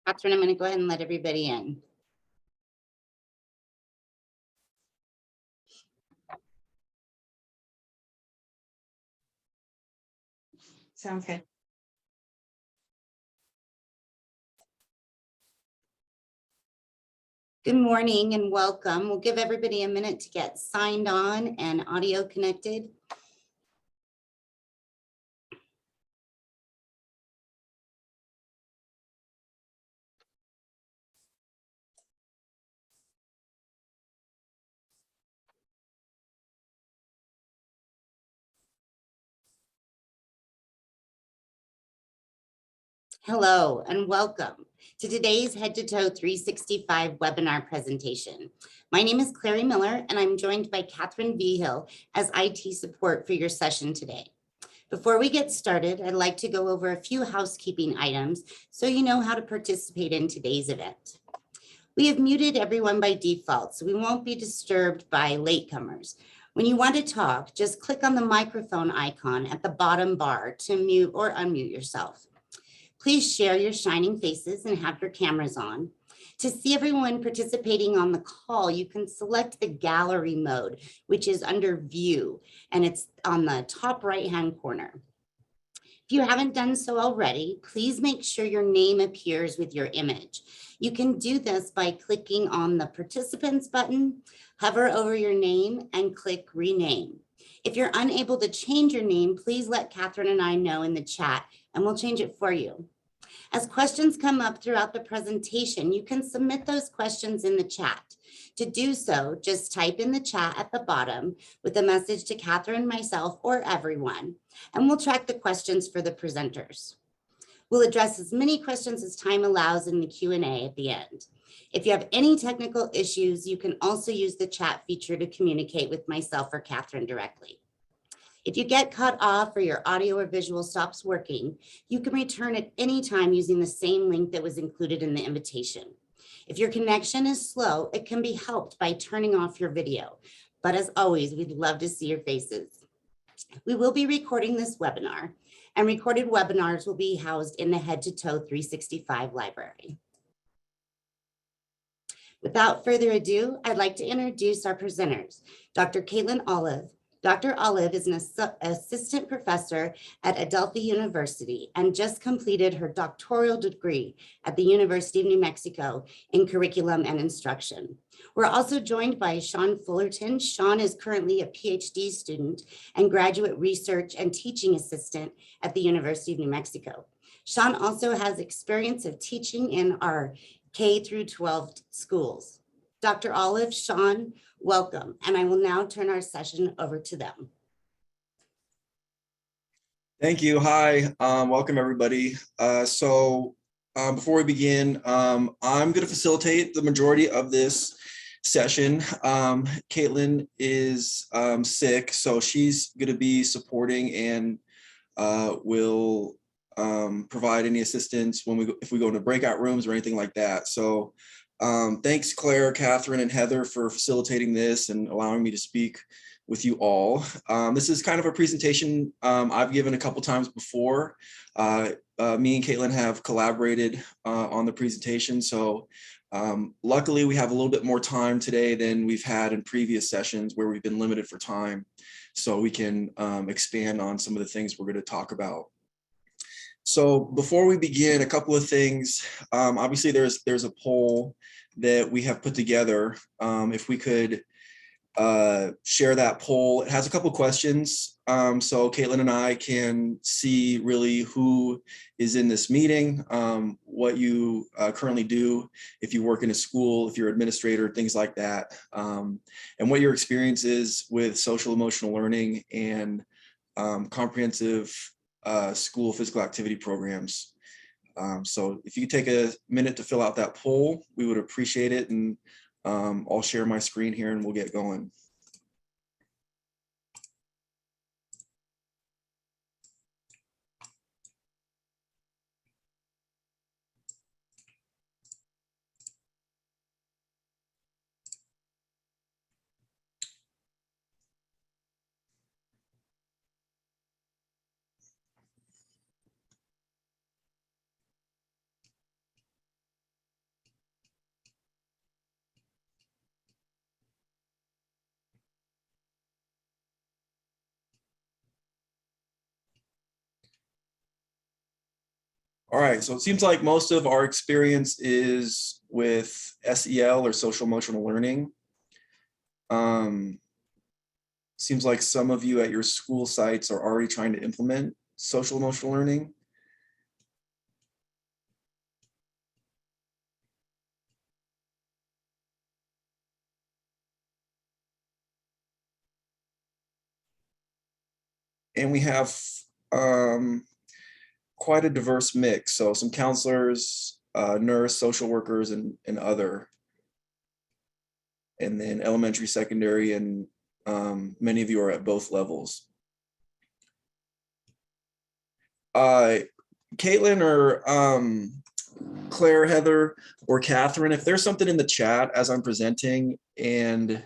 Catherine, I'm going to go ahead and let everybody in. Sounds good. Good morning and welcome. We'll give everybody a minute to get signed on and audio connected. Hello and welcome to today's Head to Toe 365 webinar presentation. My name is Clary Miller and I'm joined by Catherine Vigil as IT support for your session today. Before we get started, I'd like to go over a few housekeeping items so you know how to participate in today's event. We have muted everyone by default, so we won't be disturbed by latecomers. When you want to talk, just click on the microphone icon at the bottom bar to mute or unmute yourself. Please share your shining faces and have your cameras on. To see everyone participating on the call, you can select the gallery mode, which is under view, and it's on the top right-hand corner. If you haven't done so already, please make sure your name appears with your image. You can do this by clicking on the participants button, hover over your name and click rename. If you're unable to change your name, please let Catherine and I know in the chat and we'll change it for you. As questions come up throughout the presentation, you can submit those questions in the chat. To do so, just type in the chat at the bottom with a message to Catherine, myself, or everyone, and we'll track the questions for the presenters. We'll address as many questions as time allows in the Q&A at the end. If you have any technical issues, you can also use the chat feature to communicate with myself or Catherine directly. If you get cut off or your audio or visual stops working, you can return at any time using the same link that was included in the invitation. If your connection is slow, it can be helped by turning off your video. But as always, we'd love to see your faces. We will be recording this webinar, and recorded webinars will be housed in the Head to Toe 365 library. Without further ado, I'd like to introduce our presenters, Dr. Caitlin Olive. Dr. Olive is an assistant professor at Adelphi University and just completed her doctoral degree at the University of New Mexico in curriculum and instruction. We're also joined by Sean Fullerton. Sean is currently a PhD student and graduate research and teaching assistant at the University of New Mexico. Sean also has experience of teaching in our K through 12 schools. Dr. Olive, Sean, welcome, and I will now turn our session over to them. Thank you. Hi, welcome everybody. Before we begin, I'm going to facilitate the majority of this session. Caitlin is sick, so she's going to be supporting and will provide any assistance when if we go into breakout rooms or anything like that. So thanks Claire, Catherine, and Heather for facilitating this and allowing me to speak with you all. This is kind of a presentation I've given a couple times before. Me and Caitlin have collaborated on the presentation, so luckily we have a little bit more time today than we've had in previous sessions where we've been limited for time, so we can expand on some of the things we're going to talk about. So before we begin, a couple of things. Obviously, there's a poll that we have put together. If we could share that poll, it has a couple questions. So Caitlin and I can see really who is in this meeting, what you currently do, if you work in a school, if you're an administrator, things like that, and what your experience is with social emotional learning and comprehensive school physical activity programs. So if you could take a minute to fill out that poll, we would appreciate it. And I'll share my screen here and we'll get going. All right, so it seems like most of our experience is with SEL or social emotional learning. Seems like some of you at your school sites are already trying to implement social emotional learning. And we have quite a diverse mix. So some counselors, nurse, social workers, and other. And then elementary, secondary, and many of you are at both levels. Caitlin or Claire, Heather, or Catherine, if there's something in the chat as I'm presenting and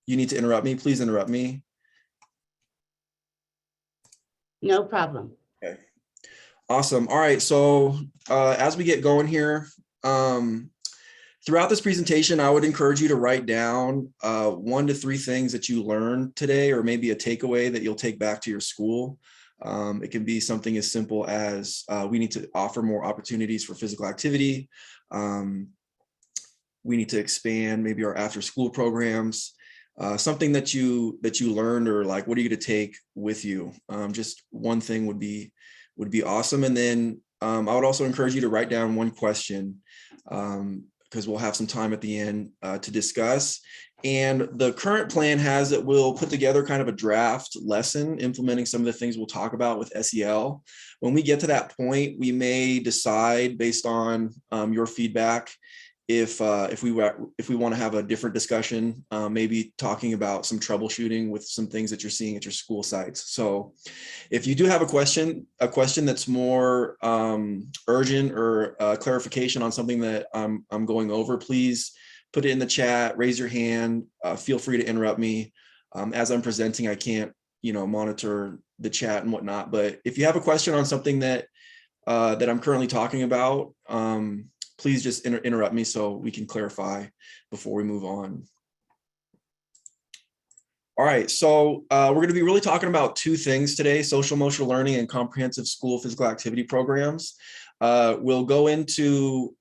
you need to interrupt me, please interrupt me. No problem. Okay. Awesome. All right. So as we get going here, throughout this presentation, I would encourage you to write down 1 to 3 things that you learned today, or maybe a takeaway that you'll take back to your school. It can be something as simple as we need to offer more opportunities for physical activity. We need to expand maybe our after school programs. Something that you learned, or like, what are you going to take with you? Just one thing would be awesome. And then I would also encourage you to write down 1 question, because we'll have some time at the end to discuss. And the current plan has that we'll put together kind of a draft lesson implementing some of the things we'll talk about with SEL. When we get to that point, we may decide based on your feedback if we want to have a different discussion, maybe talking about some troubleshooting with some things that you're seeing at your school sites. So if you do have a question that's more urgent, or clarification on something that I'm going over, please put it in the chat, raise your hand, feel free to interrupt me. As I'm presenting, I can't, monitor the chat and whatnot, but if you have a question on something that I'm currently talking about, please just interrupt me so we can clarify before we move on. All right, so we're going to be really talking about 2 things today: social emotional learning and comprehensive school physical activity programs. We'll go into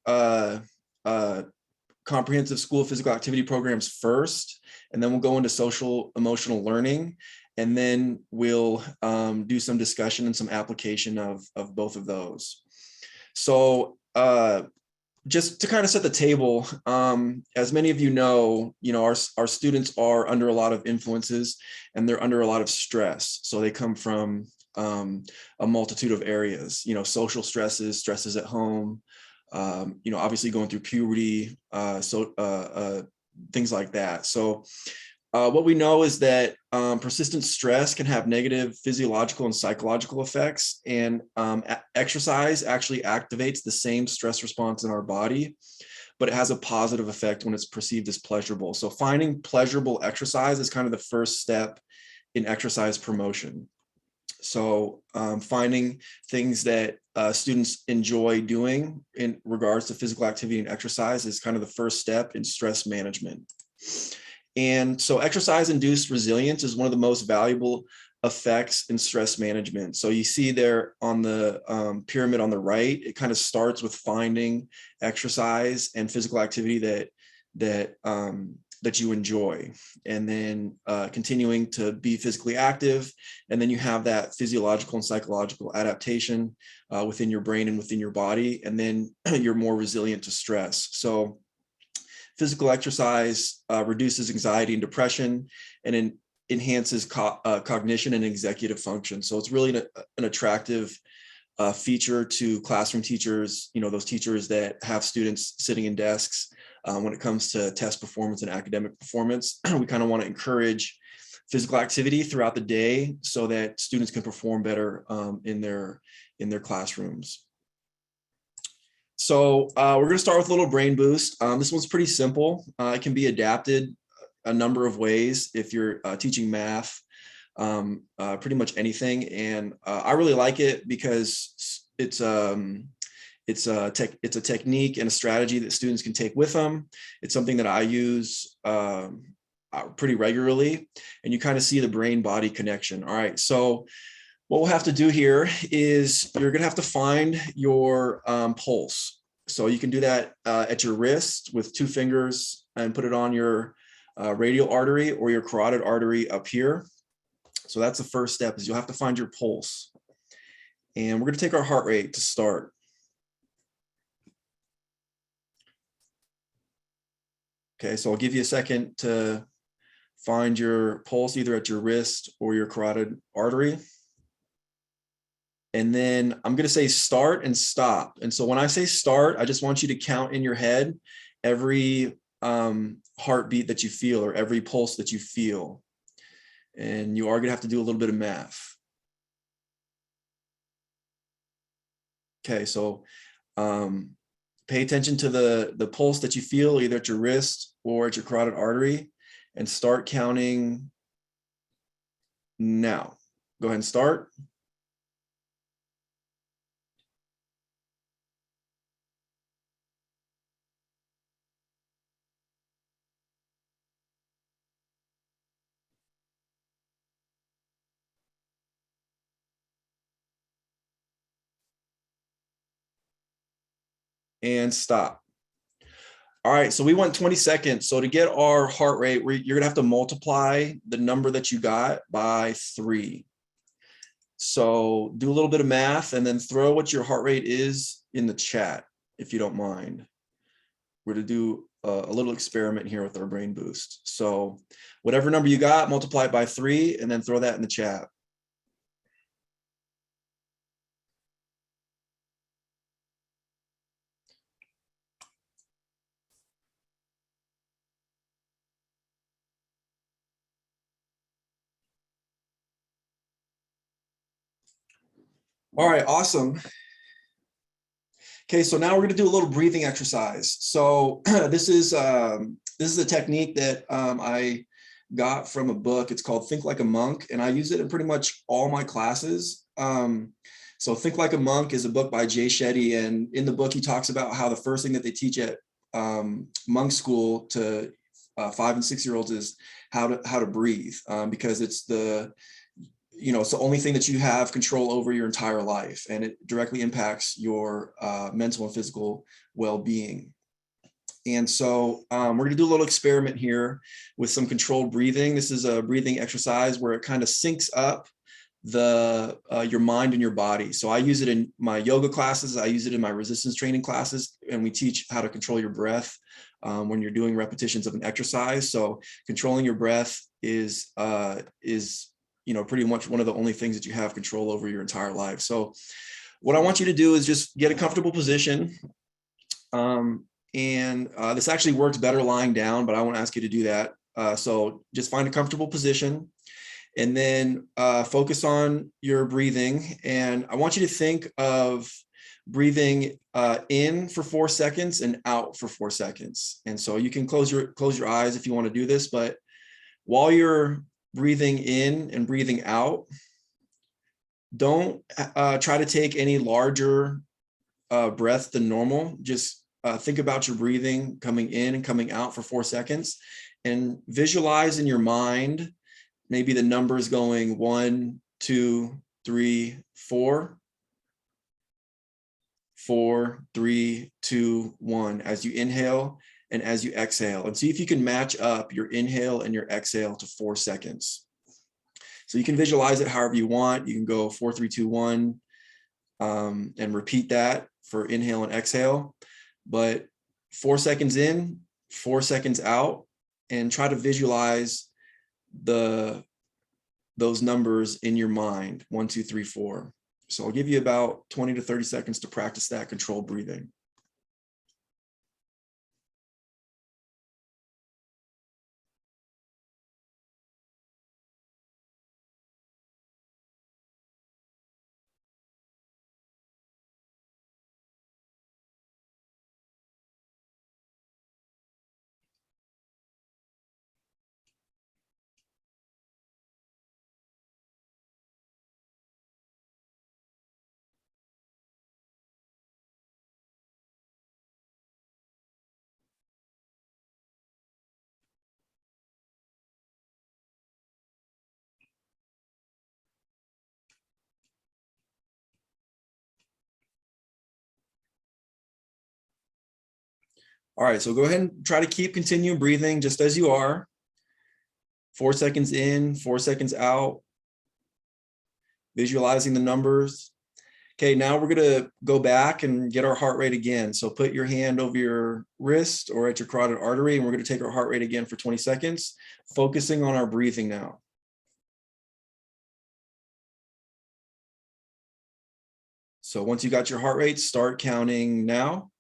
comprehensive school physical activity programs first, and then we'll go into social emotional learning, and then we'll do some discussion and some application of both of those. So just to kind of set the table, as many of you know, our students are under a lot of influences, and they're under a lot of stress. So they come from a multitude of areas, social stresses at home, obviously going through puberty, things like that. So what we know is that persistent stress can have negative physiological and psychological effects, and exercise actually activates the same stress response in our body, but it has a positive effect when it's perceived as pleasurable. So finding pleasurable exercise is kind of the first step in exercise promotion. So finding things that students enjoy doing in regards to physical activity and exercise is kind of the first step in stress management. And so exercise-induced resilience is one of the most valuable effects in stress management. So you see there on the pyramid on the right, it kind of starts with finding exercise and physical activity that you enjoy, and then continuing to be physically active. And then you have that physiological and psychological adaptation within your brain and within your body. And then you're more resilient to stress. So physical exercise reduces anxiety and depression, and enhances cognition and executive function. So it's really an attractive feature to classroom teachers, those teachers that have students sitting in desks. When it comes to test performance and academic performance, we kind of want to encourage physical activity throughout the day so that students can perform better in their classrooms. So we're going to start with a little brain boost. This one's pretty simple. It can be adapted a number of ways if you're teaching math, pretty much anything. And I really like it because it's a technique and a strategy that students can take with them. It's something that I use pretty regularly, and you kind of see the brain-body connection. All right, so What we'll have to do here is you're gonna have to find your pulse. So you can do that at your wrist with 2 fingers and put it on your radial artery or your carotid artery up here. So that's the first step, is you'll have to find your pulse. And we're gonna take our heart rate to start. Okay, so I'll give you a second to find your pulse either at your wrist or your carotid artery. And then I'm going to say start and stop. And so when I say start, I just want you to count in your head every heartbeat that you feel or every pulse that you feel. And you are going to have to do a little bit of math. Okay, so pay attention to the pulse that you feel either at your wrist or at your carotid artery, and start counting now. Go ahead and start. And stop. All right, so we went 20 seconds. So to get our heart rate, you're gonna have to multiply the number that you got by 3. So do a little bit of math and then throw what your heart rate is in the chat, if you don't mind. We're gonna do a little experiment here with our brain boost. So whatever number you got, multiply it by 3 and then throw that in the chat. All right, awesome. Okay, so now we're going to do a little breathing exercise. So this is a technique that I got from a book. It's called Think Like a Monk, and I use it in pretty much all my classes. So Think Like a Monk is a book by Jay Shetty, and in the book he talks about how the first thing that they teach at monk school to 5- and 6-year-olds is how to breathe, because it's it's the only thing that you have control over your entire life, and it directly impacts your mental and physical well-being. And so we're going to do a little experiment here with some controlled breathing. This is a breathing exercise where it kind of syncs up your mind and your body. So I use it in my yoga classes. I use it in my resistance training classes, and we teach how to control your breath when you're doing repetitions of an exercise. So controlling your breath is pretty much one of the only things that you have control over your entire life. So what I want you to do is just get a comfortable position. This actually works better lying down, but I won't ask you to do that. So just find a comfortable position and then focus on your breathing. And I want you to think of breathing in for 4 seconds and out for 4 seconds. And so you can close your eyes if you want to do this, but while you're breathing in and breathing out, don't try to take any larger breath than normal. Just think about your breathing coming in and coming out for 4 seconds, and visualize in your mind maybe the numbers going 1, 2, 3, 4, 4, 3, 2, 1 as you inhale and as you exhale, and see if you can match up your inhale and your exhale to 4 seconds. So you can visualize it however you want. You can go 4, 3, 2, 1 and repeat that for inhale and exhale, but 4 seconds in, 4 seconds out, and try to visualize those numbers in your mind, 1, 2, 3, 4. So I'll give you about 20 to 30 seconds to practice that controlled breathing. All right, so go ahead and try to continue breathing just as you are. 4 seconds in, 4 seconds out. Visualizing the numbers. Okay, now we're gonna go back and get our heart rate again. So put your hand over your wrist or at your carotid artery, and we're gonna take our heart rate again for 20 seconds, focusing on our breathing now. So once you got your heart rate, start counting now.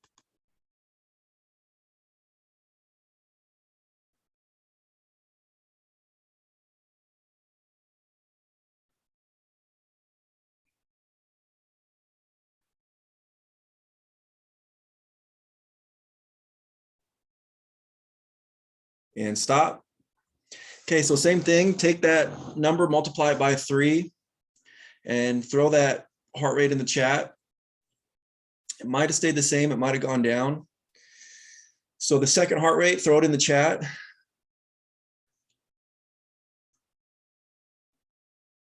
And stop. Okay, so same thing, take that number, multiply it by 3, and throw that heart rate in the chat. It might have stayed the same, it might have gone down. So the second heart rate, throw it in the chat.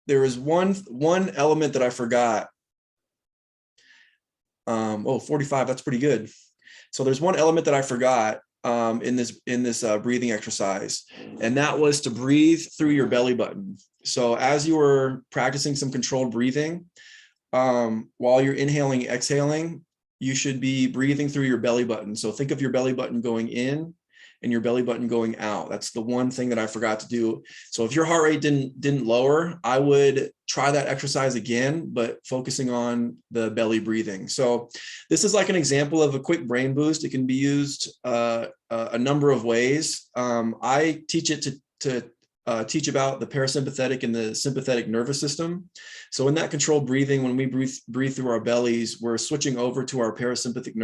There is one element that I forgot. 45, that's pretty good. So there's one element that I forgot in this breathing exercise, and that was to breathe through your belly button. So as you were practicing some controlled breathing, while you're inhaling, exhaling, you should be breathing through your belly button. So think of your belly button going in and your belly button going out. That's the one thing that I forgot to do. So if your heart rate didn't lower, I would try that exercise again, but focusing on the belly breathing. So this is like an example of a quick brain boost. It can be used a number of ways. I teach it to teach about the parasympathetic and the sympathetic nervous system. So in that controlled breathing, when we breathe through our bellies, we're switching over to our parasympathetic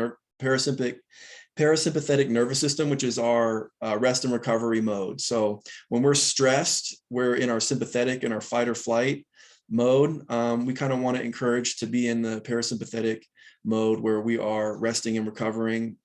nervous system, which is our rest and recovery mode. So when we're stressed, we're in our sympathetic and our fight or flight mode. We kind of want to encourage to be in the parasympathetic mode where we are resting and recovering,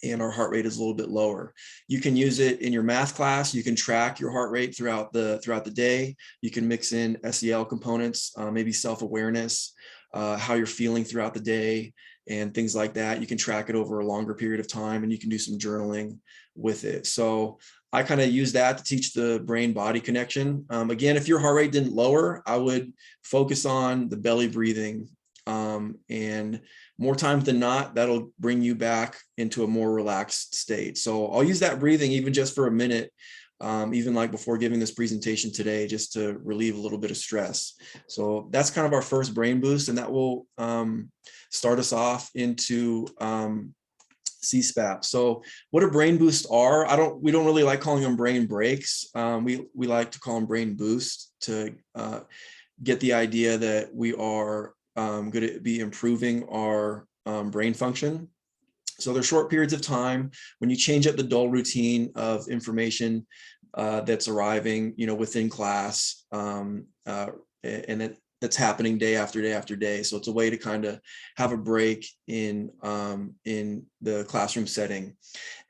and our heart rate is a little bit lower. You can use it in your math class. You can track your heart rate throughout the day. You can mix in SEL components, maybe self-awareness, how you're feeling throughout the day, and things like that. You can track it over a longer period of time, and you can do some journaling with it. So I kind of use that to teach the brain-body connection. Again, if your heart rate didn't lower, I would focus on the belly breathing, and more times than not, that'll bring you back into a more relaxed state. So I'll use that breathing even just for a minute, even like before giving this presentation today, just to relieve a little bit of stress. So that's kind of our first brain boost, and that will start us off into CSPAP. So what a brain boost are, we don't really like calling them brain breaks. We like to call them brain boosts to get the idea that we are going to be improving our brain function. So they're short periods of time when you change up the dull routine of information that's arriving, within class, and that's happening day after day after day. So it's a way to kind of have a break in the classroom setting.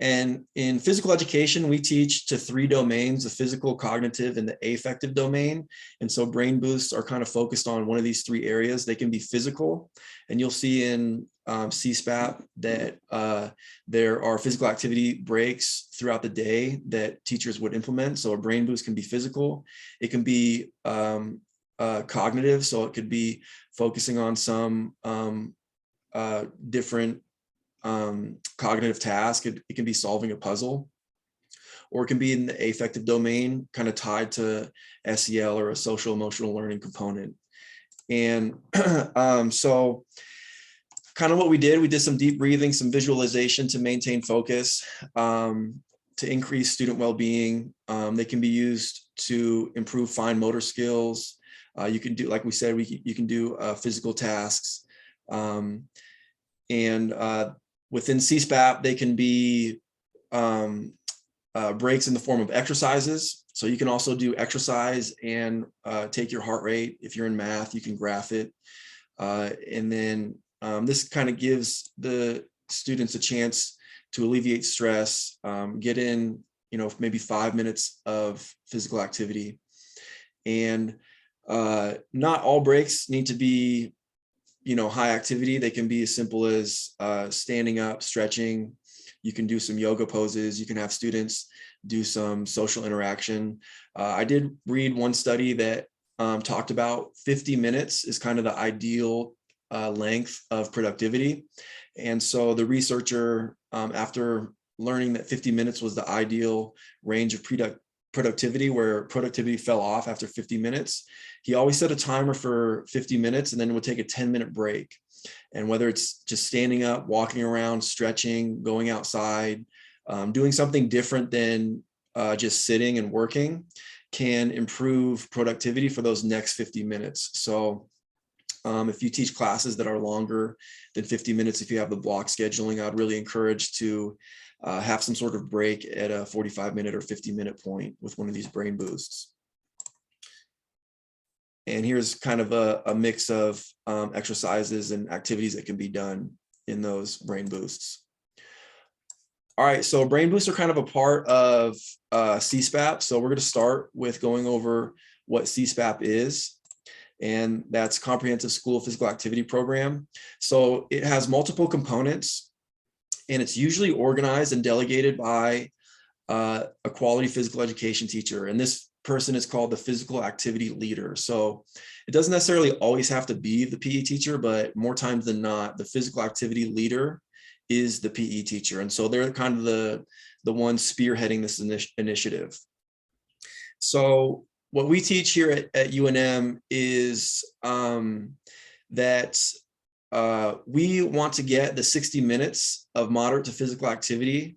And in physical education, we teach to 3 domains: the physical, cognitive, and the affective domain. And so brain boosts are kind of focused on one of these 3 areas. They can be physical, and you'll see in CSPAP that there are physical activity breaks throughout the day that teachers would implement. So a brain boost can be physical. It can be cognitive, so it could be focusing on some different cognitive task. It can be solving a puzzle, or it can be in the affective domain, kind of tied to SEL or a social emotional learning component. And so kind of what we did some deep breathing, some visualization to maintain focus, to increase student well-being. They can be used to improve fine motor skills. You can do, like we said, you can do physical tasks. And within CSPAP, they can be breaks in the form of exercises. So you can also do exercise and take your heart rate. If you're in math, you can graph it. And then this kind of gives the students a chance to alleviate stress, get in, maybe 5 minutes of physical activity. And not all breaks need to be, high activity. They can be as simple as standing up, stretching, You can do some yoga poses. You can have students do some social interaction. I did read one study that talked about 50 minutes is kind of the ideal length of productivity. And so the researcher, after learning that 50 minutes was the ideal range of productivity, where productivity fell off after 50 minutes, he always set a timer for 50 minutes and then would take a 10-minute break. And whether it's just standing up, walking around, stretching, going outside, doing something different than just sitting and working can improve productivity for those next 50 minutes. So if you teach classes that are longer than 50 minutes, if you have the block scheduling, I'd really encourage to have some sort of break at a 45-minute or 50-minute point with one of these brain boosts. And here's kind of a mix of exercises and activities that can be done in those brain boosts. All right, so brain boosts are kind of a part of CSPAP. So we're going to start with going over what CSPAP is, and that's Comprehensive School Physical Activity Program. So it has multiple components, and it's usually organized and delegated by a quality physical education teacher. And this person is called the physical activity leader. So it doesn't necessarily always have to be the PE teacher, but more times than not, the physical activity leader is the PE teacher. And so they're kind of the one spearheading this initiative. So what we teach here at UNM is that we want to get the 60 minutes of moderate to physical activity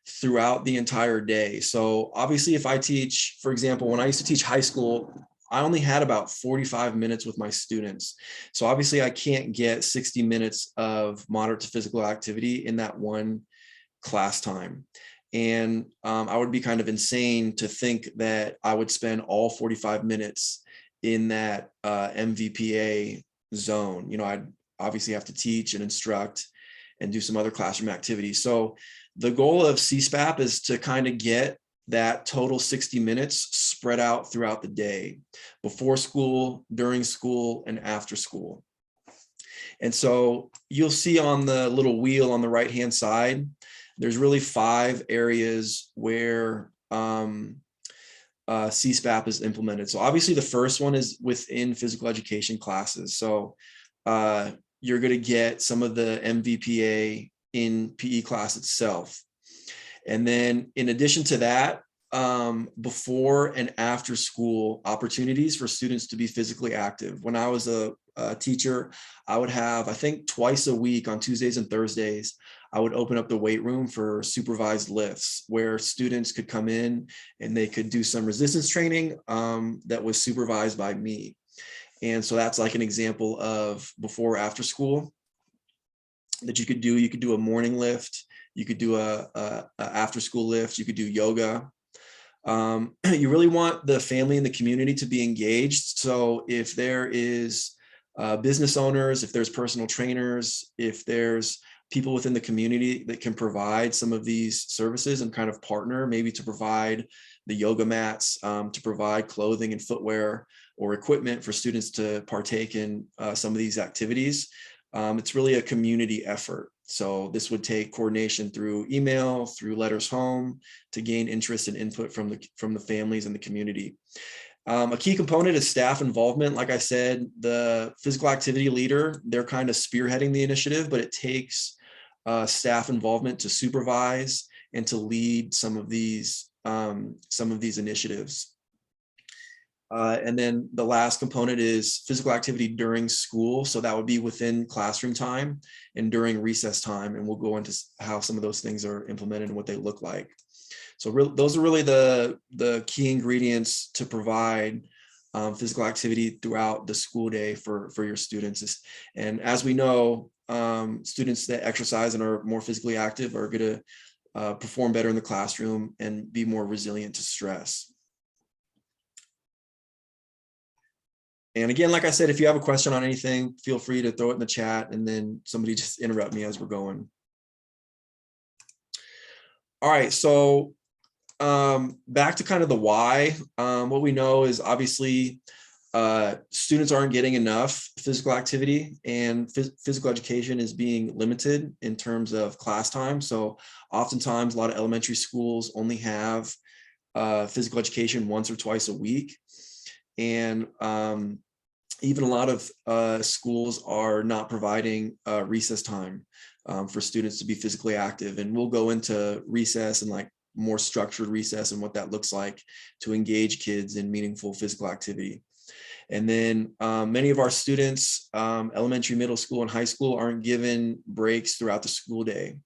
throughout the entire day. So obviously, if I teach, for example, when I used to teach high school, I only had about 45 minutes with my students. So obviously I can't get 60 minutes of moderate to physical activity in that one class time. And I would be kind of insane to think that I would spend all 45 minutes in that MVPA zone. You know, I'd obviously have to teach and instruct and do some other classroom activities. So the goal of CSPAP is to kind of get that total 60 minutes spread out throughout the day, before school, during school, and after school. And so you'll see on the little wheel on the right-hand side, there's really 5 areas where CSPAP is implemented. So obviously the first one is within physical education classes. So you're going to get some of the MVPA in PE class itself. And then in addition to that, before and after school opportunities for students to be physically active. When I was a teacher, I would have, I think twice a week on Tuesdays and Thursdays, I would open up the weight room for supervised lifts where students could come in and they could do some resistance training that was supervised by me. And so that's like an example of before or after school that you could do. You could do a morning lift, you could do a after school lift, you could do yoga. You really want the family and the community to be engaged. So if there is business owners, if there's personal trainers, if there's people within the community that can provide some of these services and kind of partner, maybe to provide the yoga mats, to provide clothing and footwear or equipment for students to partake in some of these activities. It's really a community effort. So this would take coordination through email, through letters home, to gain interest and input from the families and the community. A key component is staff involvement. Like I said, the physical activity leader, they're kind of spearheading the initiative, but it takes staff involvement to supervise and to lead some of these initiatives. And then the last component is physical activity during school. So that would be within classroom time and during recess time. And we'll go into how some of those things are implemented and what they look like. So those are really the key ingredients to provide physical activity throughout the school day for your students. And as we know, students that exercise and are more physically active are going to perform better in the classroom and be more resilient to stress. And again, like I said, if you have a question on anything, feel free to throw it in the chat and then somebody just interrupt me as we're going. All right, so back to kind of the why. What we know is obviously students aren't getting enough physical activity, and physical education is being limited in terms of class time. So oftentimes a lot of elementary schools only have physical education once or twice a week. And even a lot of schools are not providing recess time for students to be physically active. And we'll go into recess and like more structured recess and what that looks like to engage kids in meaningful physical activity. And then many of our students, elementary, middle school, and high school, aren't given breaks throughout the school day.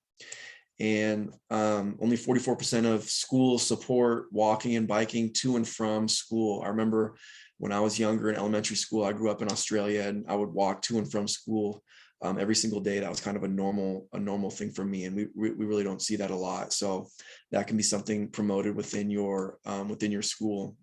And only 44% of schools support walking and biking to and from school. I remember when I was younger in elementary school, I grew up in Australia, and I would walk to and from school every single day. That was kind of a normal thing for me, and we really don't see that a lot. So that can be something promoted within your school.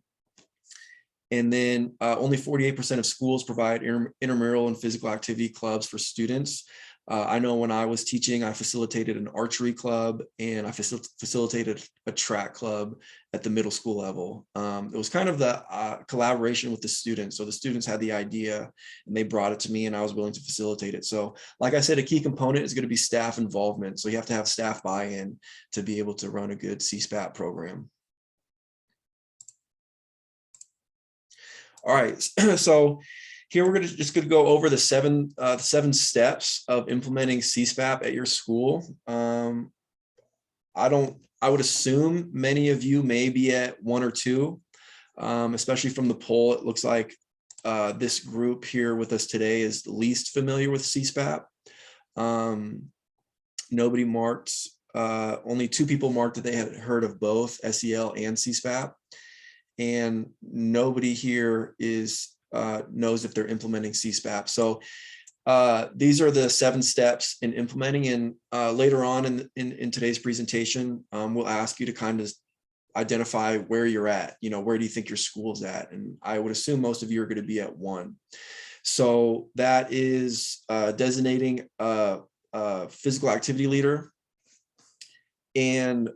And then only 48% of schools provide intramural and physical activity clubs for students. I know when I was teaching, I facilitated an archery club, and I facilitated a track club at the middle school level. It was kind of the collaboration with the students. So the students had the idea and they brought it to me, and I was willing to facilitate it. So like I said, a key component is going to be staff involvement. So you have to have staff buy-in to be able to run a good CSPAP program. All right, so here we're just going to go over the seven steps of implementing CSPAP at your school. I would assume many of you may be at one or two, especially from the poll. It looks like this group here with us today is the least familiar with CSPAP. Nobody marked, only 2 people marked that they had heard of both SEL and CSPAP. And nobody here knows if they're implementing CSPAP. So these are the 7 steps in implementing. And later on in today's presentation, we'll ask you to kind of identify where you're at. Where do you think your school's at? And I would assume most of you are going to be at 1. So that is designating a physical activity leader. And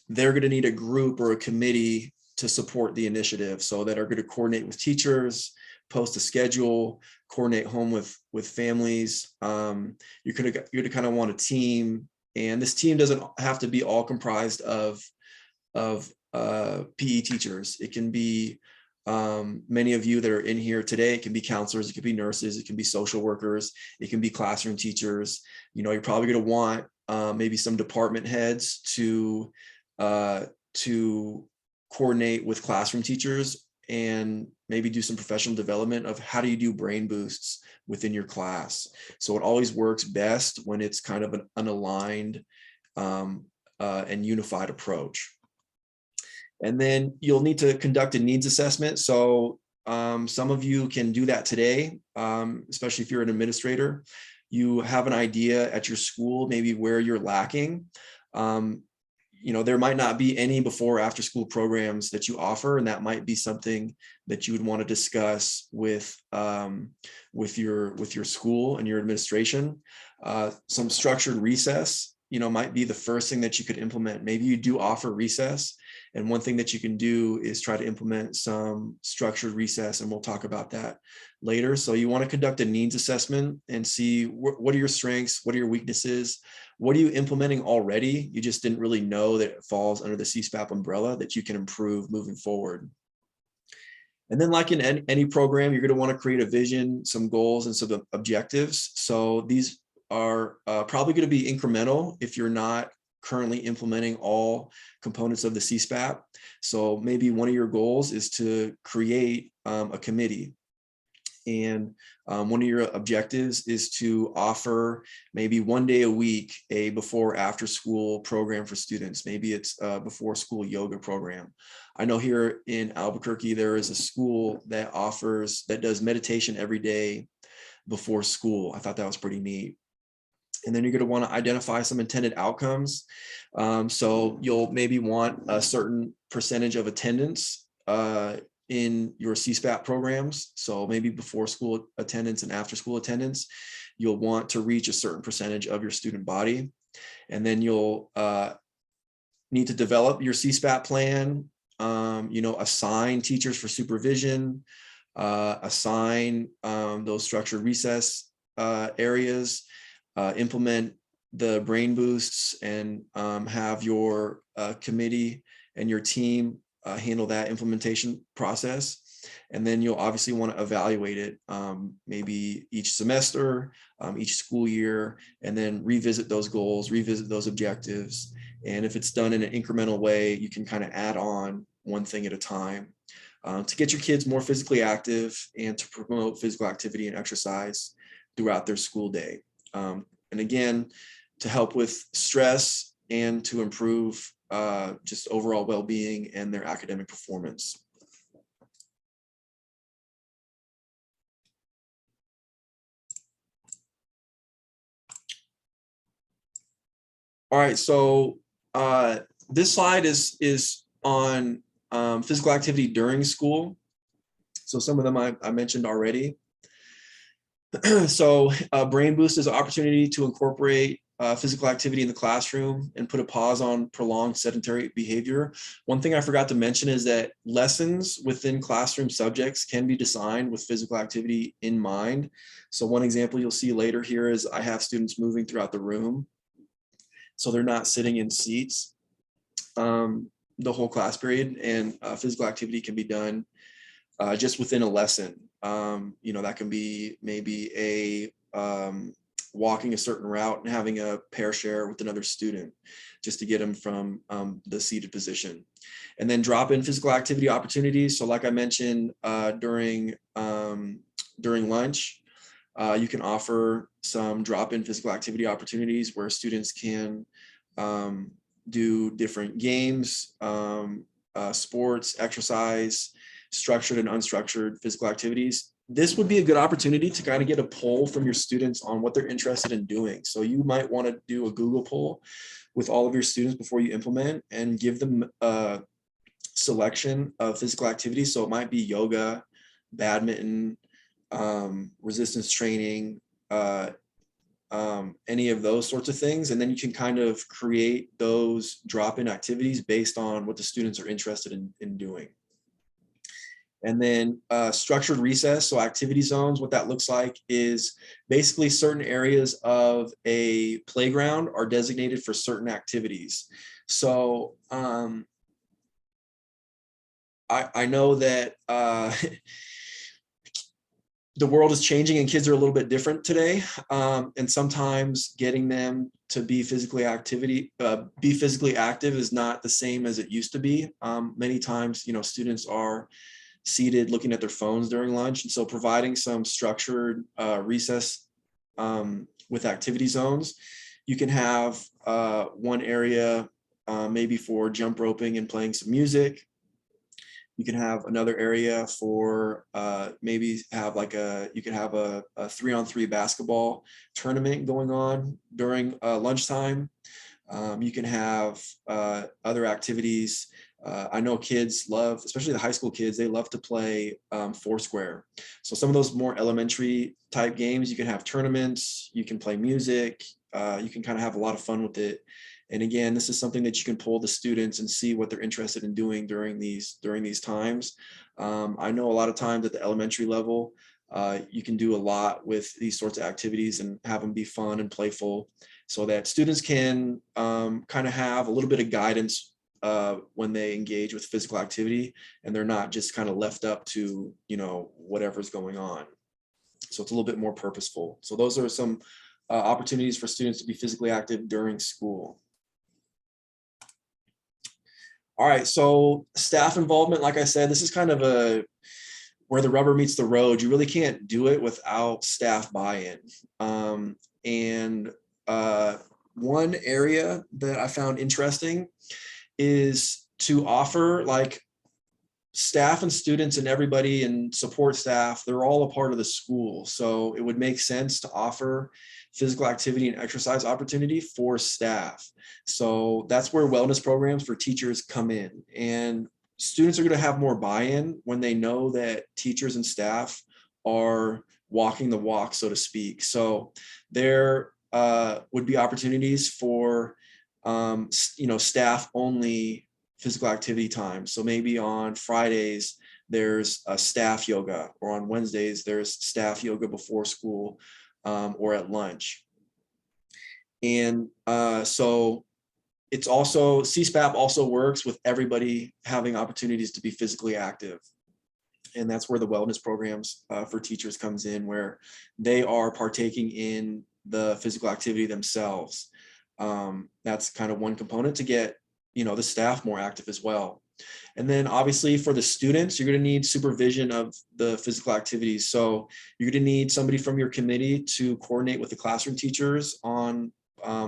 they're going to need a group or a committee to support the initiative, so that are going to coordinate with teachers, post a schedule, coordinate home with families. You're going to kind of want a team, and this team doesn't have to be all comprised of PE teachers. It can be many of you that are in here today. It can be counselors, it could be nurses, it can be social workers, it can be classroom teachers. You're probably going to want maybe some department heads to coordinate with classroom teachers and maybe do some professional development of how do you do brain boosts within your class. So it always works best when it's kind of an unaligned and unified approach. And then you'll need to conduct a needs assessment. So some of you can do that today, especially if you're an administrator. You have an idea at your school, maybe where you're lacking. There might not be any before or after school programs that you offer, and that might be something that you would want to discuss with your school and your administration. Some structured recess, might be the first thing that you could implement. Maybe you do offer recess, and one thing that you can do is try to implement some structured recess, and we'll talk about that later. So you want to conduct a needs assessment and see what are your strengths, what are your weaknesses, what are you implementing already? You just didn't really know that it falls under the CSPAP umbrella that you can improve moving forward. And then, like in any program, you're going to want to create a vision, some goals, and some objectives. So these are probably going to be incremental if you're not currently implementing all components of the CSPAP. So maybe one of your goals is to create a committee. And one of your objectives is to offer maybe 1 day a week a before or after school program for students. Maybe it's a before school yoga program. I know here in Albuquerque, there is a school that does meditation every day before school. I thought that was pretty neat. And then you're going to want to identify some intended outcomes. So you'll maybe want a certain percentage of attendance in your CSPAP programs. So maybe before school attendance and after school attendance, you'll want to reach a certain percentage of your student body. And then you'll need to develop your CSPAP plan, assign teachers for supervision, assign those structured recess areas, implement the brain boosts, and have your committee and your team handle that implementation process. And then you'll obviously want to evaluate it maybe each semester, each school year, and then revisit those goals, revisit those objectives. And if it's done in an incremental way, you can kind of add on one thing at a time to get your kids more physically active and to promote physical activity and exercise throughout their school day. And again, to help with stress and to improve just overall well-being and their academic performance. All right, so this slide is on physical activity during school. So some of them I mentioned already. So Brain Boost is an opportunity to incorporate physical activity in the classroom and put a pause on prolonged sedentary behavior. One thing I forgot to mention is that lessons within classroom subjects can be designed with physical activity in mind. So one example you'll see later here is I have students moving throughout the room, so they're not sitting in seats the whole class period, and physical activity can be done just within a lesson. That can be maybe a walking a certain route and having a pair share with another student just to get them from the seated position. And then drop in physical activity opportunities. So like I mentioned, during lunch, you can offer some drop-in physical activity opportunities where students can do different games, sports, exercise, structured and unstructured physical activities. This would be a good opportunity to kind of get a poll from your students on what they're interested in doing. So you might want to do a Google poll with all of your students before you implement and give them a selection of physical activities. So it might be yoga, badminton, resistance training, any of those sorts of things. And then you can kind of create those drop-in activities based on what the students are interested in doing. And then structured recess, so activity zones, what that looks like is basically certain areas of a playground are designated for certain activities. So I know that the world is changing and kids are a little bit different today. And sometimes getting them to be physically active is not the same as it used to be. Many times, students are seated looking at their phones during lunch. And so providing some structured recess with activity zones, you can have one area maybe for jump roping and playing some music. You can have another area for maybe have you can have a 3-on-3 basketball tournament going on during lunchtime. You can have other activities. I know kids love, especially the high school kids, they love to play Foursquare. So some of those more elementary type games, you can have tournaments, you can play music, you can kind of have a lot of fun with it. And again, this is something that you can poll the students and see what they're interested in doing during these times. I know a lot of times at the elementary level, you can do a lot with these sorts of activities and have them be fun and playful so that students can kind of have a little bit of guidance when they engage with physical activity, and they're not just kind of left up to, whatever's going on. So it's a little bit more purposeful. So those are some opportunities for students to be physically active during school. All right, so staff involvement, like I said, this is kind of where the rubber meets the road. You really can't do it without staff buy-in. And one area that I found interesting is to offer staff and students and everybody and support staff, they're all a part of the school. So it would make sense to offer physical activity and exercise opportunity for staff. So that's where wellness programs for teachers come in. And students are going to have more buy-in when they know that teachers and staff are walking the walk, so to speak. So there would be opportunities for staff only physical activity time. So maybe on Fridays, there's a staff yoga, or on Wednesdays, there's staff yoga before school or at lunch. And so it's also, CSPAP also works with everybody having opportunities to be physically active. And that's where the wellness programs for teachers comes in, where they are partaking in the physical activity themselves. That's kind of one component to get, the staff more active as well. And then obviously for the students, you're going to need supervision of the physical activities. So you're going to need somebody from your committee to coordinate with the classroom teachers on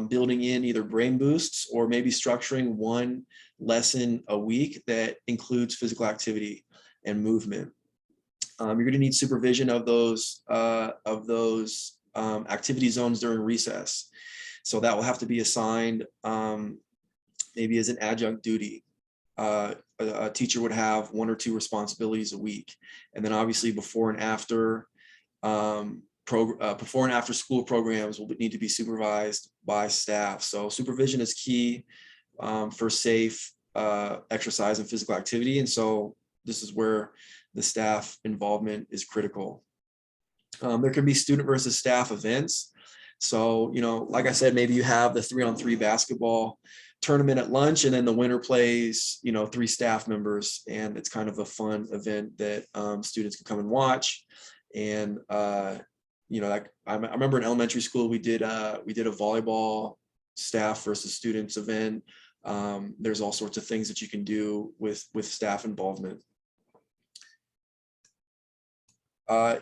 building in either brain boosts or maybe structuring one lesson a week that includes physical activity and movement. You're going to need supervision of those activity zones during recess. So that will have to be assigned maybe as an adjunct duty. A teacher would have 1 or 2 responsibilities a week. And then obviously before and after school programs will need to be supervised by staff. So supervision is key for safe exercise and physical activity. And so this is where the staff involvement is critical. There can be student versus staff events. So, like I said, maybe you have the 3-on-3 basketball tournament at lunch, and then the winner plays, 3 staff members, and it's kind of a fun event that students can come and watch. And I remember in elementary school we did a volleyball staff versus students event. There's all sorts of things that you can do with staff involvement.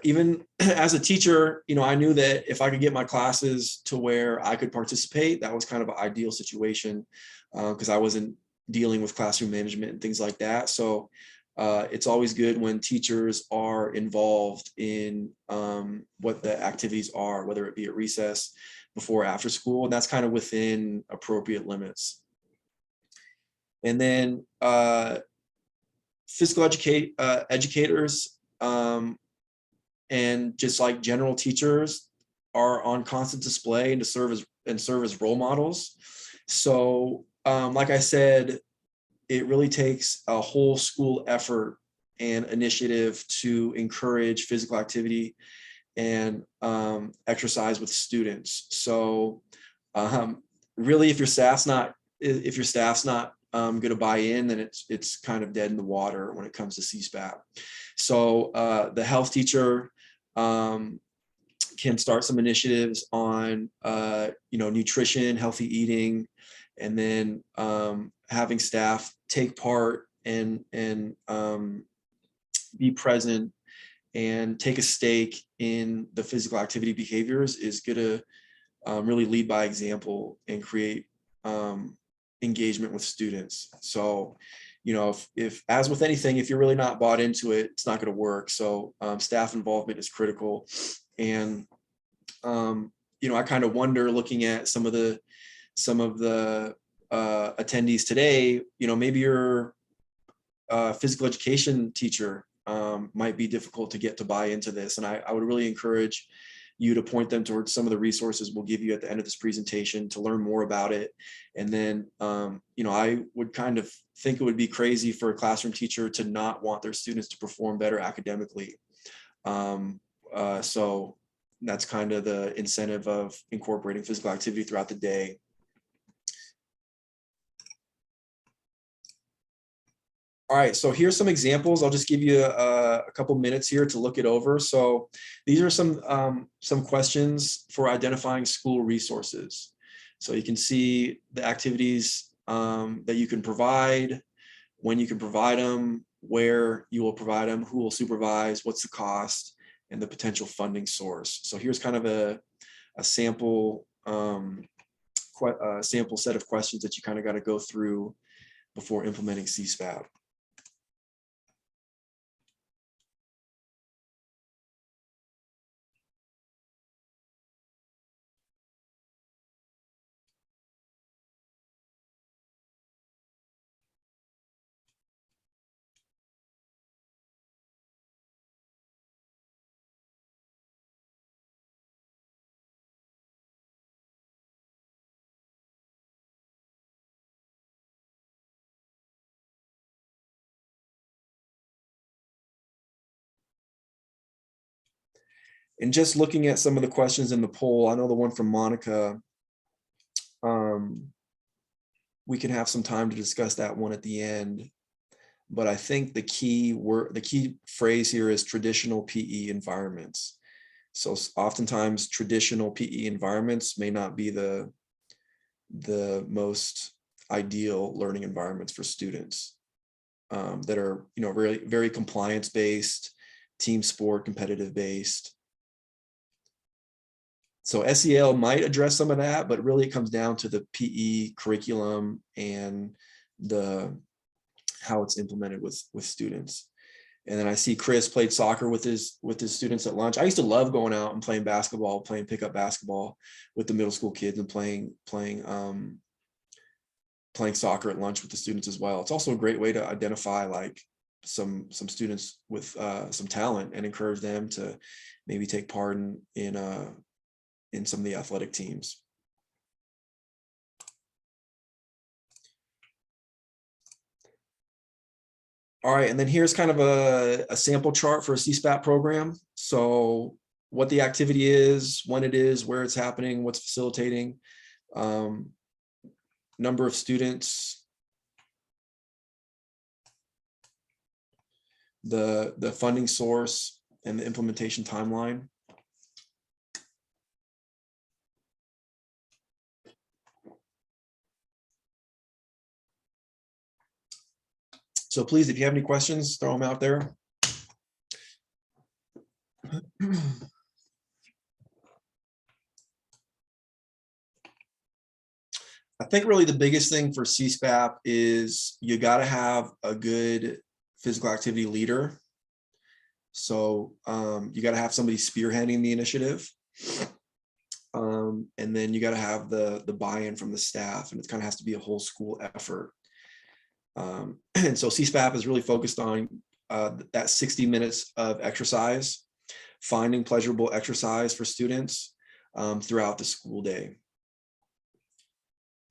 Even as a teacher, I knew that if I could get my classes to where I could participate, that was kind of an ideal situation because I wasn't dealing with classroom management and things like that. So it's always good when teachers are involved in what the activities are, whether it be at recess, before, after school, and that's kind of within appropriate limits. And then physical educators and just like general teachers are on constant display and serve as role models. So like I said, it really takes a whole school effort and initiative to encourage physical activity and exercise with students. So really, if your staff's not going to buy in, then it's kind of dead in the water when it comes to CSPAP. So the health teacher can start some initiatives on nutrition, healthy eating, and then having staff take part and be present and take a stake in the physical activity behaviors is going to really lead by example and create engagement with students. So if as with anything, if you're really not bought into it, it's not going to work. So staff involvement is critical. And I kind of wonder, looking at some of the attendees today, maybe your physical education teacher might be difficult to get to buy into this. And I would really encourage you to point them towards some of the resources we'll give you at the end of this presentation to learn more about it. And then, I would kind of think it would be crazy for a classroom teacher to not want their students to perform better academically. So that's kind of the incentive of incorporating physical activity throughout the day. All right, so here's some examples. I'll just give you a couple minutes here to look it over. So these are some questions for identifying school resources. So you can see the activities that you can provide, when you can provide them, where you will provide them, who will supervise, what's the cost, and the potential funding source. So here's kind of a sample sample set of questions that you kind of got to go through before implementing CSPAP. And just looking at some of the questions in the poll, I know the one from Monica, we can have some time to discuss that one at the end. But I think the key phrase here is traditional PE environments. So oftentimes traditional PE environments may not be the most ideal learning environments for students that are, very, very compliance based, team sport, competitive based. So SEL might address some of that, but really it comes down to the PE curriculum and how it's implemented with students. And then I see Chris played soccer with his students at lunch. I used to love going out and playing basketball, playing pickup basketball with the middle school kids and playing soccer at lunch with the students as well. It's also a great way to identify like some students with some talent and encourage them to maybe take part in some of the athletic teams. All right, and then here's kind of a sample chart for a CSPAP program. So what the activity is, when it is, where it's happening, what's facilitating, number of students, the funding source, and the implementation timeline. So please, if you have any questions, throw them out there. I think really the biggest thing for CSPAP is you got to have a good physical activity leader. So you got to have somebody spearheading the initiative. And then you got to have the buy-in from the staff, and it kind of has to be a whole school effort. And so CSPAP is really focused on that 60 minutes of exercise, finding pleasurable exercise for students throughout the school day.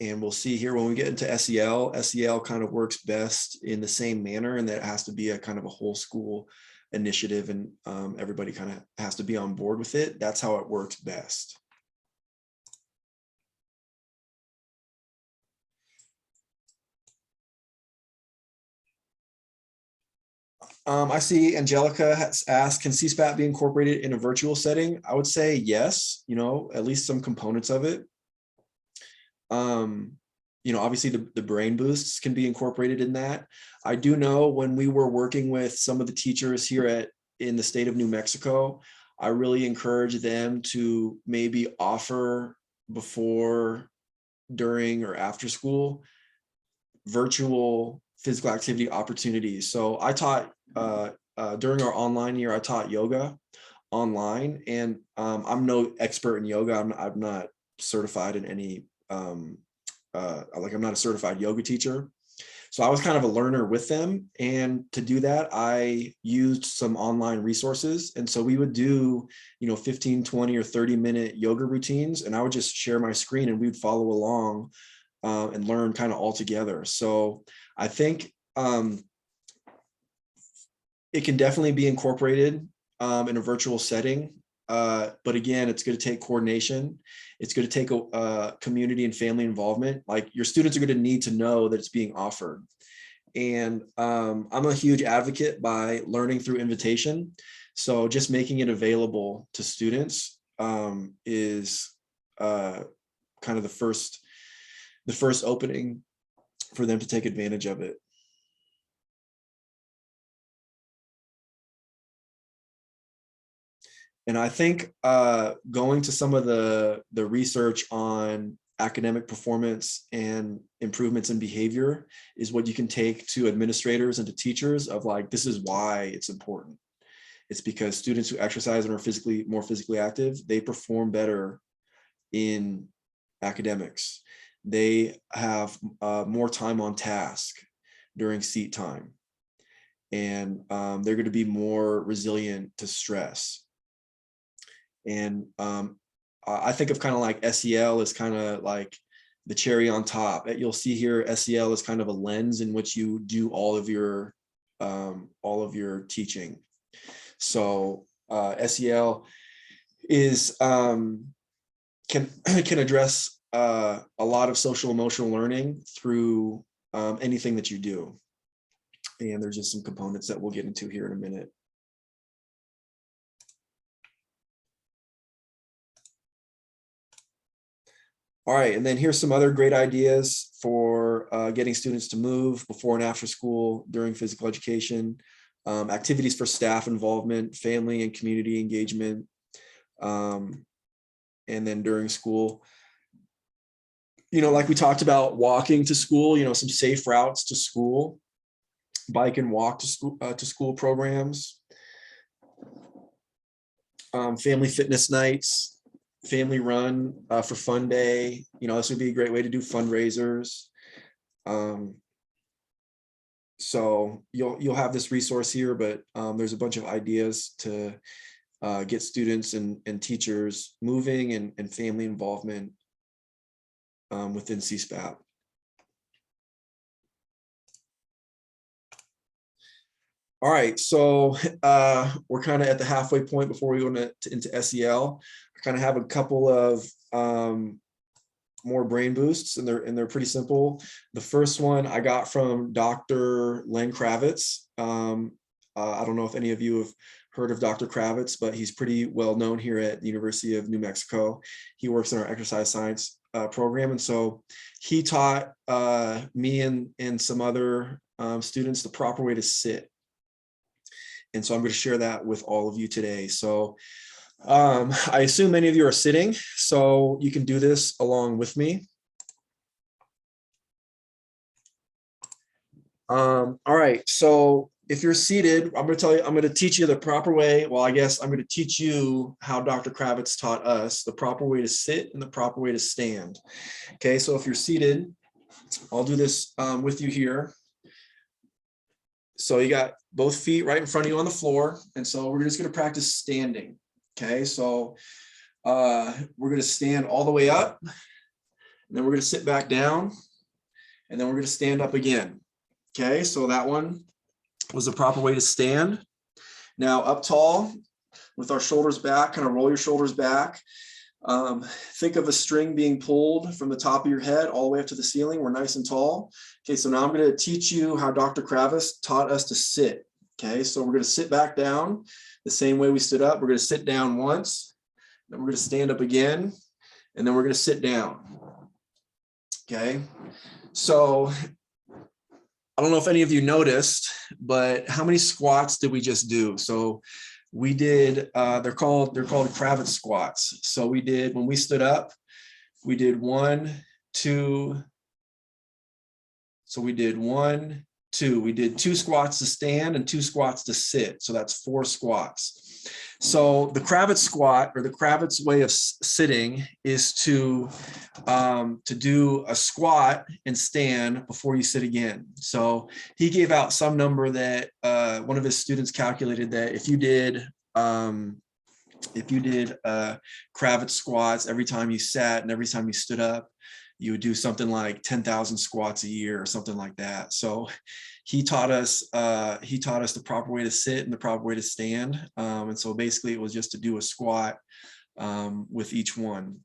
And we'll see here when we get into SEL kind of works best in the same manner, and that it has to be a kind of a whole school initiative, and everybody kind of has to be on board with it. That's how it works best. I see Angelica has asked, can CSPAP be incorporated in a virtual setting? I would say yes, at least some components of it. Obviously the brain boosts can be incorporated in that. I do know when we were working with some of the teachers here in the state of New Mexico, I really encourage them to maybe offer before, during, or after school virtual physical activity opportunities. So I taught during our online year, I taught yoga online, and I'm no expert in yoga. I'm not certified in any I'm not a certified yoga teacher. So I was kind of a learner with them. And to do that, I used some online resources. And so we would do, 15, 20 or 30-minute yoga routines. And I would just share my screen and we'd follow along and learn kind of all together. So I think it can definitely be incorporated in a virtual setting. But again, it's going to take coordination. It's going to take a community and family involvement. Like, your students are going to need to know that it's being offered. And I'm a huge advocate by learning through invitation. So just making it available to students is kind of the first opening for them to take advantage of it. And I think going to some of the research on academic performance and improvements in behavior is what you can take to administrators and to teachers of, like, this is why it's important. It's because students who exercise and are more physically active, they perform better in academics. They have more time on task during seat time. And they're going to be more resilient to stress. And I think of kind of like SEL as kind of like the cherry on top. You'll see here SEL is kind of a lens in which you do all of your teaching. So SEL is can address a lot of social emotional learning through anything that you do. And there's just some components that we'll get into here in a minute. All right, and then here's some other great ideas for getting students to move before and after school, during physical education, activities for staff involvement, family and community engagement, and then during school. You know, like we talked about walking to school, you know, some safe routes to school, bike and walk to school programs, family fitness nights, family run for fun day. You know, this would be a great way to do fundraisers. So you'll have this resource here, but there's a bunch of ideas to get students and teachers moving and family involvement within CSPAP. All right, so we're kind of at the halfway point before we go into SEL. I kind of have a couple of more brain boosts, and they're pretty simple. The first one I got from Dr. Len Kravitz. I don't know if any of you have heard of Dr. Kravitz, but he's pretty well known here at the University of New Mexico. He works in our exercise science program, and so he taught me and some other students the proper way to sit. And so I'm going to share that with all of you today. So I assume many of you are sitting, so you can do this along with me. All right, so if you're seated, I'm going to teach you the proper way. Well, I guess I'm going to teach you how Dr. Kravitz taught us the proper way to sit and the proper way to stand. Okay, so if you're seated, I'll do this with you here. So you got both feet right in front of you on the floor. And so we're just going to practice standing. Okay, so we're going to stand all the way up. And then we're going to sit back down. And then we're going to stand up again. Okay, so that one was the proper way to stand. Now up tall with our shoulders back, kind of roll your shoulders back. Think of a string being pulled from the top of your head all the way up to the ceiling. We're nice and tall. Okay, so now I'm going to teach you how Dr. Kravitz taught us to sit. Okay, so we're going to sit back down the same way we stood up. We're going to sit down once, then we're going to stand up again, and then we're going to sit down. Okay, so I don't know if any of you noticed, but how many squats did we just do? So we did, they're called Kravitz squats. So we did, when we stood up, we did 1, 2. So we did 1, 2. We did 2 squats to stand and 2 squats to sit. So that's 4 squats. So the Kravitz squat, or the Kravitz way of sitting, is to do a squat and stand before you sit again. So he gave out some number that one of his students calculated that if you did Kravitz squats every time you sat and every time you stood up, you would do something like 10,000 squats a year or something like that. So he taught us the proper way to sit and the proper way to stand. And so basically it was just to do a squat with each one.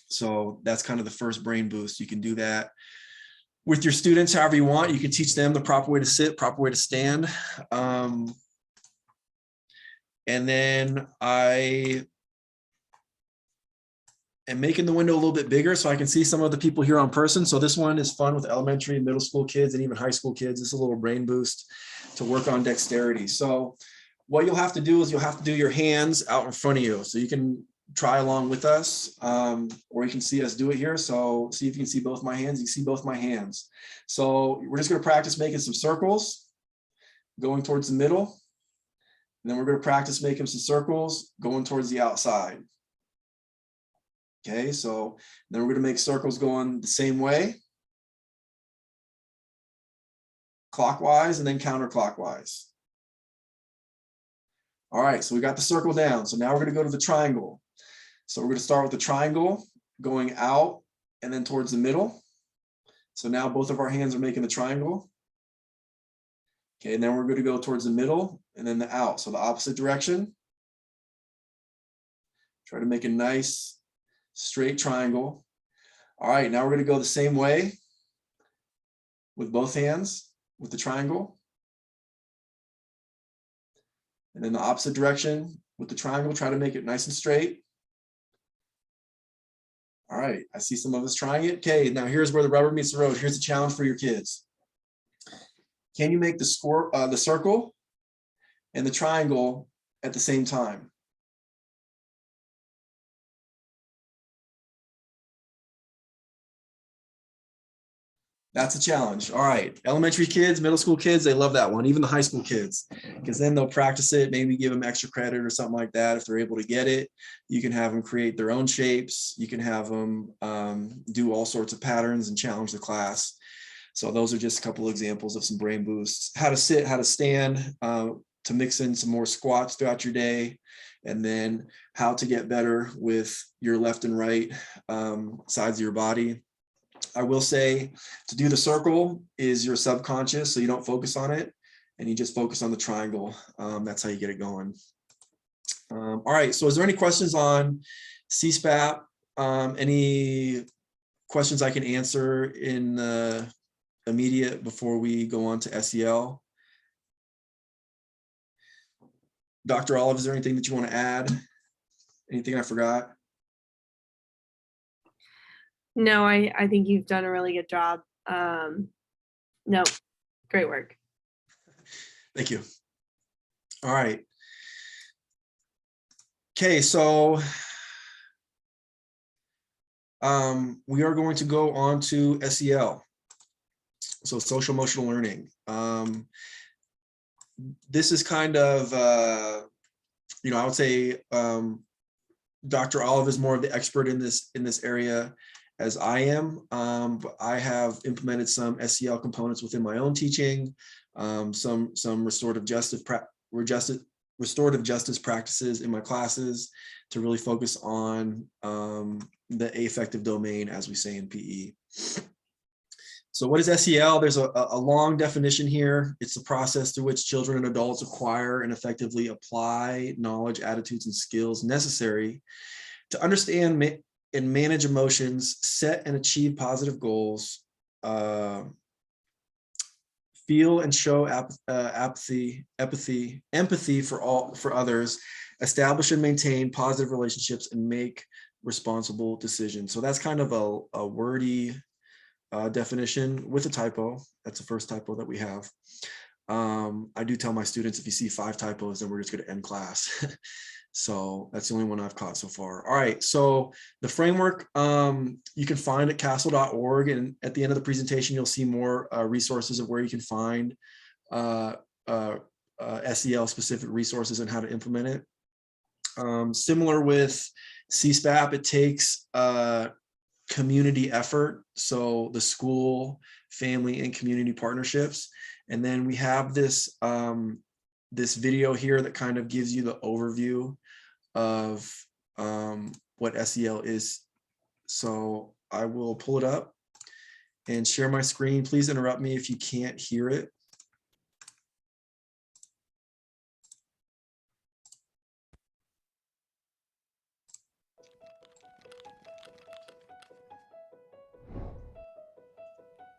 So that's kind of the first brain boost. You can do that with your students however you want. You can teach them the proper way to sit, proper way to stand. And then I am making the window a little bit bigger so I can see some of the people here on person. So this one is fun with elementary and middle school kids and even high school kids. It's a little brain boost to work on dexterity. So what you'll have to do is you'll have to do your hands out in front of you. So you can try along with us, or you can see us do it here. So see if you can see both my hands. You see both my hands. So we're just going to practice making some circles going towards the middle. And then we're going to practice making some circles going towards the outside. Okay, so then we're going to make circles going the same way, clockwise and then counterclockwise. All right, so we got the circle down. So now we're going to go to the triangle. So we're going to start with the triangle going out and then towards the middle. So now both of our hands are making the triangle. Okay, and then we're going to go towards the middle and then the out. So the opposite direction. Try to make a nice straight triangle. All right, now we're going to go the same way with both hands with the triangle. And then the opposite direction with the triangle, try to make it nice and straight. All right, I see some of us trying it. Okay, now here's where the rubber meets the road. Here's a challenge for your kids. Can you make the circle and the triangle at the same time? That's a challenge. All right, elementary kids, middle school kids, they love that one, even the high school kids, because then they'll practice it, maybe give them extra credit or something like that. If they're able to get it, you can have them create their own shapes. You can have them do all sorts of patterns and challenge the class. So those are just a couple examples of some brain boosts. How to sit, how to stand, to mix in some more squats throughout your day, and then how to get better with your left and right sides of your body. I will say to do the circle is your subconscious, so you don't focus on it and you just focus on the triangle. That's how you get it going. All right, so is there any questions on CSPAP? Any questions I can answer in the immediate before we go on to SEL? Dr. Olive, is there anything that you want to add? Anything I forgot? No, I think you've done a really good job. No, great work. Thank you. All right. Okay, so we are going to go on to SEL. So social emotional learning. This is kind of, I would say Dr. Olive is more of the expert in this area as I am, but I have implemented some SEL components within my own teaching, some restorative justice practices in my classes to really focus on the affective domain, as we say in PE. So what is SEL? There's a long definition here. It's the process through which children and adults acquire and effectively apply knowledge, attitudes, and skills necessary to understand and manage emotions, set and achieve positive goals, feel and show empathy for others, establish and maintain positive relationships, and make responsible decisions. So that's kind of a wordy definition with a typo. That's the first typo that we have. I do tell my students, if you see 5 typos, then we're just going to end class. So that's the only one I've caught so far. All right, so the framework you can find at castle.org, and at the end of the presentation, you'll see more resources of where you can find SEL specific resources and how to implement it. Similar with CSPAP, it takes community effort, so the school, family, and community partnerships. And then we have this this video here that kind of gives you the overview of what SEL is. So I will pull it up and share my screen. Please interrupt me if you can't hear it.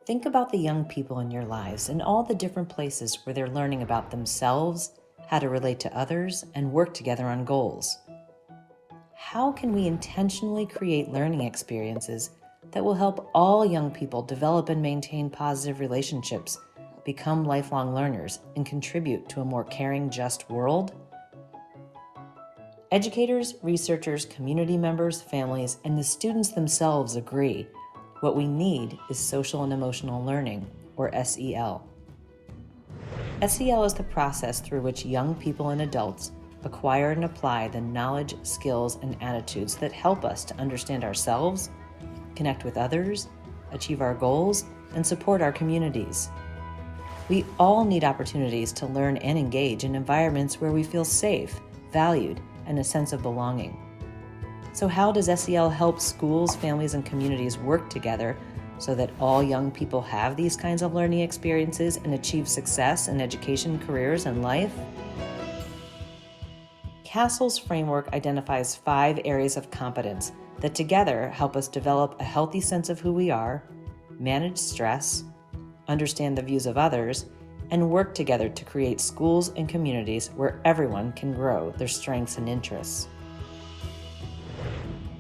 Think about the young people in your lives and all the different places where they're learning about themselves, how to relate to others, and work together on goals. How can we intentionally create learning experiences that will help all young people develop and maintain positive relationships, become lifelong learners, and contribute to a more caring, just world? Educators, researchers, community members, families, and the students themselves agree what we need is social and emotional learning, or SEL. SEL is the process through which young people and adults acquire and apply the knowledge, skills, and attitudes that help us to understand ourselves, connect with others, achieve our goals, and support our communities. We all need opportunities to learn and engage in environments where we feel safe, valued, and a sense of belonging. So how does SEL help schools, families, and communities work together so that all young people have these kinds of learning experiences and achieve success in education, careers, and life? CASEL's framework identifies 5 areas of competence that together help us develop a healthy sense of who we are, manage stress, understand the views of others, and work together to create schools and communities where everyone can grow their strengths and interests.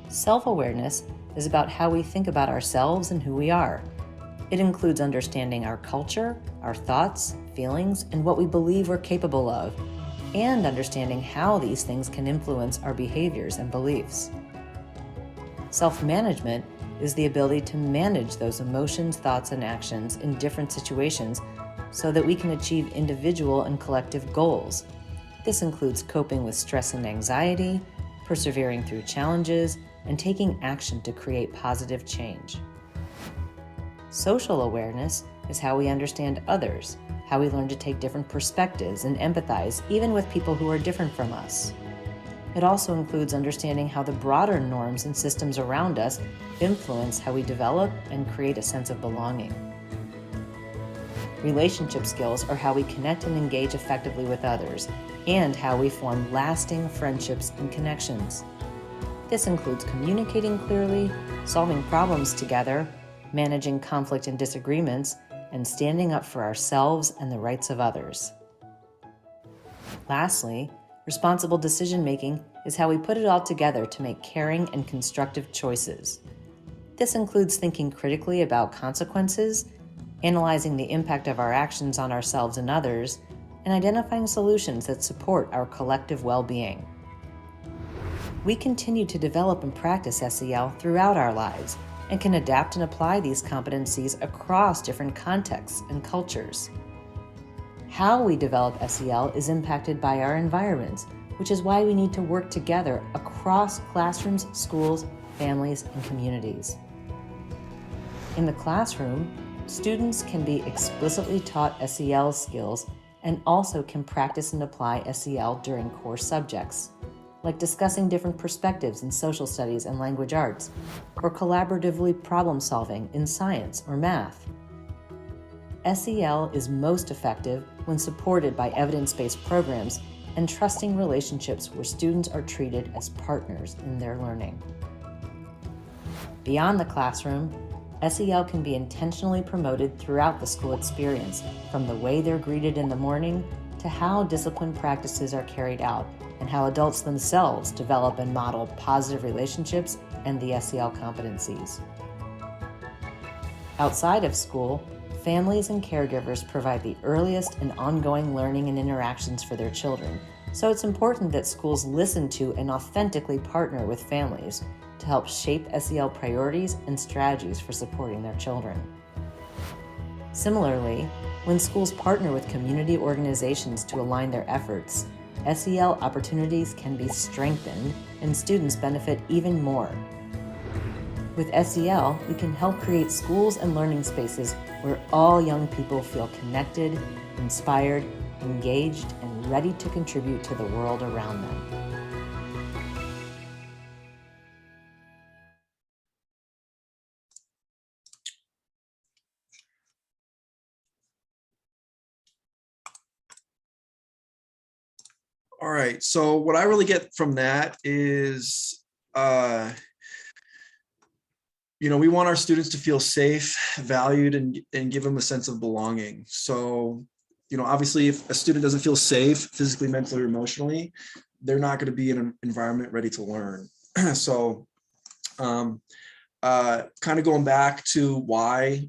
Self-awareness is about how we think about ourselves and who we are. It includes understanding our culture, our thoughts, feelings, and what we believe we're capable of, and understanding how these things can influence our behaviors and beliefs. Self-management is the ability to manage those emotions, thoughts, and actions in different situations so that we can achieve individual and collective goals. This includes coping with stress and anxiety, persevering through challenges, and taking action to create positive change. Social awareness is how we understand others, how we learn to take different perspectives and empathize even with people who are different from us. It also includes understanding how the broader norms and systems around us influence how we develop and create a sense of belonging. Relationship skills are how we connect and engage effectively with others, and how we form lasting friendships and connections. This includes communicating clearly, solving problems together, managing conflict and disagreements, and standing up for ourselves and the rights of others. Lastly, responsible decision-making is how we put it all together to make caring and constructive choices. This includes thinking critically about consequences, analyzing the impact of our actions on ourselves and others, and identifying solutions that support our collective well-being. We continue to develop and practice SEL throughout our lives and can adapt and apply these competencies across different contexts and cultures. How we develop SEL is impacted by our environments, which is why we need to work together across classrooms, schools, families, and communities. In the classroom, students can be explicitly taught SEL skills and also can practice and apply SEL during core subjects, like discussing different perspectives in social studies and language arts, or collaboratively problem solving in science or math. SEL is most effective when supported by evidence-based programs and trusting relationships where students are treated as partners in their learning. Beyond the classroom, SEL can be intentionally promoted throughout the school experience, from the way they're greeted in the morning to how discipline practices are carried out and how adults themselves develop and model positive relationships and the SEL competencies. Outside of school, families and caregivers provide the earliest and ongoing learning and interactions for their children, so it's important that schools listen to and authentically partner with families to help shape SEL priorities and strategies for supporting their children. Similarly, when schools partner with community organizations to align their efforts, SEL opportunities can be strengthened and students benefit even more. With SEL, we can help create schools and learning spaces where all young people feel connected, inspired, engaged, and ready to contribute to the world around them. All right, so what I really get from that is, we want our students to feel safe, valued, and give them a sense of belonging. So, obviously if a student doesn't feel safe physically, mentally, or emotionally, they're not going to be in an environment ready to learn. So kind of going back to why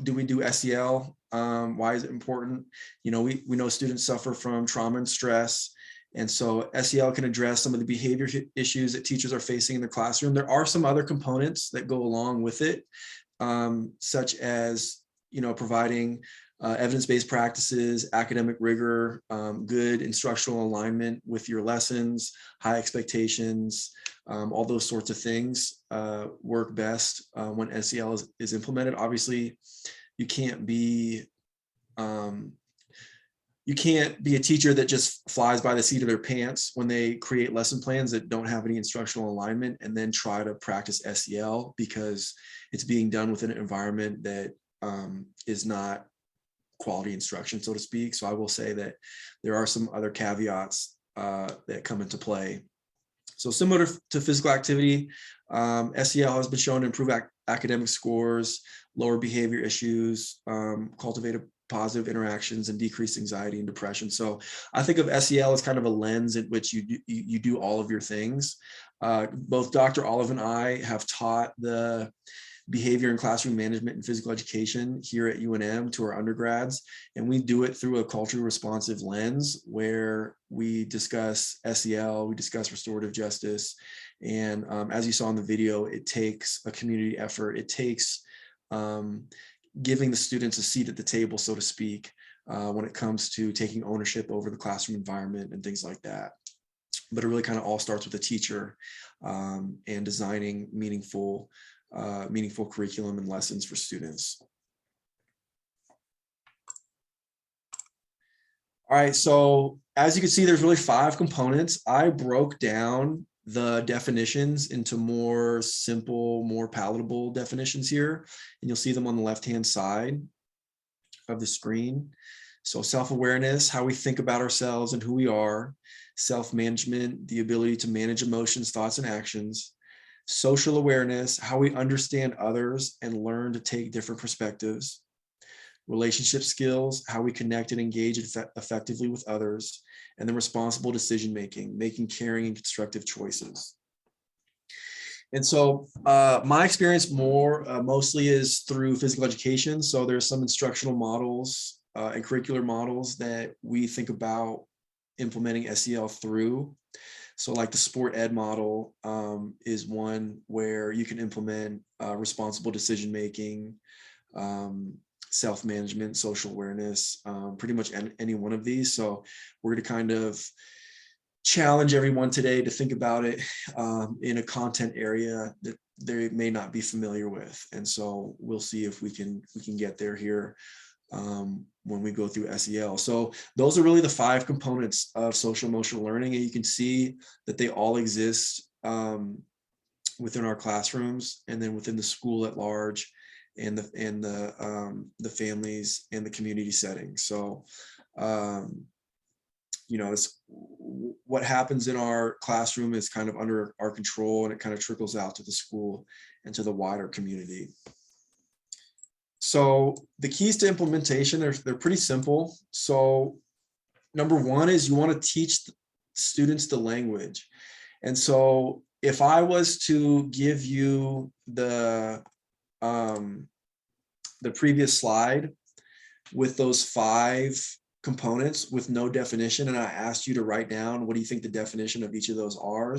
do we do SEL? Why is it important? We know students suffer from trauma and stress. And so SEL can address some of the behavior issues that teachers are facing in the classroom. There are some other components that go along with it, such as, providing evidence-based practices, academic rigor, good instructional alignment with your lessons, high expectations, all those sorts of things work best when SEL is implemented. Obviously, you can't be a teacher that just flies by the seat of their pants when they create lesson plans that don't have any instructional alignment and then try to practice SEL because it's being done within an environment that is not quality instruction, so to speak. So I will say that there are some other caveats that come into play. So similar to physical activity, SEL has been shown to improve academic scores, lower behavior issues, cultivate positive interactions, and decrease anxiety and depression. So I think of SEL as kind of a lens in which you do all of your things. Both Dr. Olive and I have taught the behavior and classroom management and physical education here at UNM to our undergrads. And we do it through a culturally responsive lens where we discuss SEL, we discuss restorative justice. And as you saw in the video, it takes a community effort. It takes giving the students a seat at the table, so to speak, when it comes to taking ownership over the classroom environment and things like that. But it really kind of all starts with the teacher and designing meaningful curriculum and lessons for students. All right, so as you can see, there's really 5 components. I broke down the definitions into more simple, more palatable definitions here, and you'll see them on the left-hand side of the screen. So self-awareness, how we think about ourselves and who we are. Self-management, the ability to manage emotions, thoughts, and actions. Social awareness, how we understand others and learn to take different perspectives. Relationship skills, how we connect and engage effectively with others. And then responsible decision-making, making caring and constructive choices. And so my experience mostly is through physical education. So there's some instructional models and curricular models that we think about implementing SEL through. So like the sport ed model is one where you can implement responsible decision-making, self-management, social awareness, pretty much any one of these. So we're going to kind of challenge everyone today to think about it in a content area that they may not be familiar with. And so we'll see if we can get there here when we go through SEL. So those are really the 5 components of social emotional learning, and you can see that they all exist within our classrooms and then within the school at large and the families and the community setting. So it's what happens in our classroom is kind of under our control, and it kind of trickles out to the school and to the wider community. So the keys to implementation, they're pretty simple. So number 1 is you want to teach students the language. And so if I was to give you the previous slide with those 5 components with no definition, and I asked you to write down, what do you think the definition of each of those are?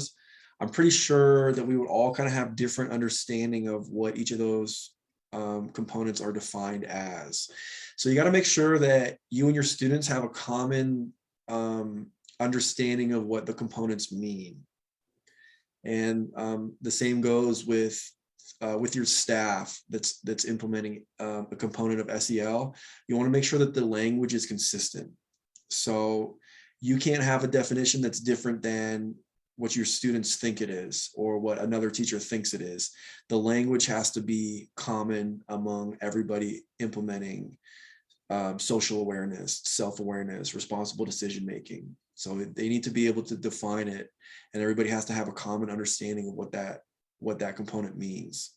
I'm pretty sure that we would all kind of have different understanding of what each of those components are defined as. So you got to make sure that you and your students have a common understanding of what the components mean. And the same goes with your staff that's implementing a component of SEL. You want to make sure that the language is consistent. So you can't have a definition that's different than what your students think it is or what another teacher thinks it is. The language has to be common among everybody implementing social awareness, self-awareness, responsible decision-making. So they need to be able to define it, and everybody has to have a common understanding of what that component means.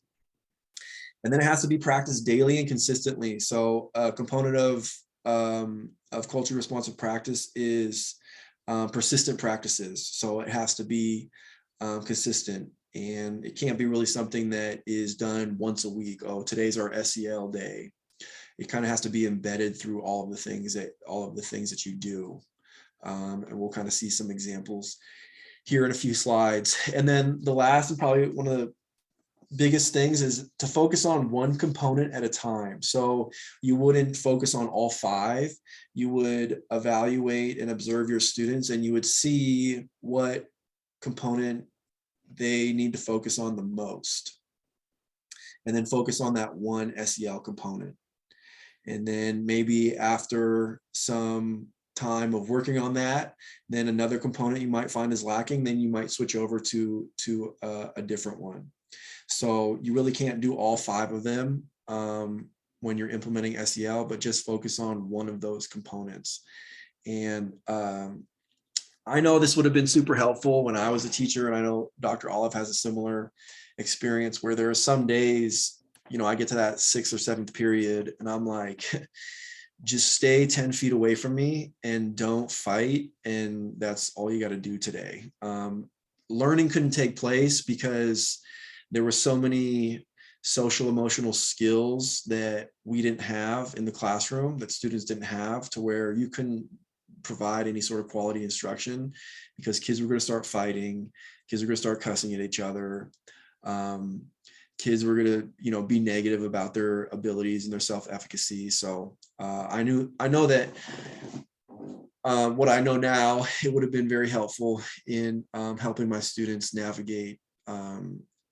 And then it has to be practiced daily and consistently. So a component of culturally responsive practice is persistent practices. So it has to be consistent, and it can't be really something that is done once a week. Oh, today's our SEL day. It kind of has to be embedded through all of the things that you do. And we'll kind of see some examples here in a few slides. And then the last and probably one of the biggest things is to focus on one component at a time. So you wouldn't focus on all 5. You would evaluate and observe your students, and you would see what component they need to focus on the most, and then focus on that one SEL component. And then maybe after some time of working on that, then another component you might find is lacking, then you might switch over to a different one. So you really can't do all 5 of them when you're implementing SEL, but just focus on one of those components. And I know this would have been super helpful when I was a teacher, and I know Dr. Olive has a similar experience where there are some days, I get to that 6th or 7th period and I'm like, just stay 10 feet away from me and don't fight. And that's all you got to do today. Learning couldn't take place because there were so many social emotional skills that we didn't have in the classroom, that students didn't have, to where you couldn't provide any sort of quality instruction because kids were going to start fighting, kids were going to start cussing at each other. Kids were going to, be negative about their abilities and their self-efficacy. So I know that what I know now, it would have been very helpful in helping my students navigate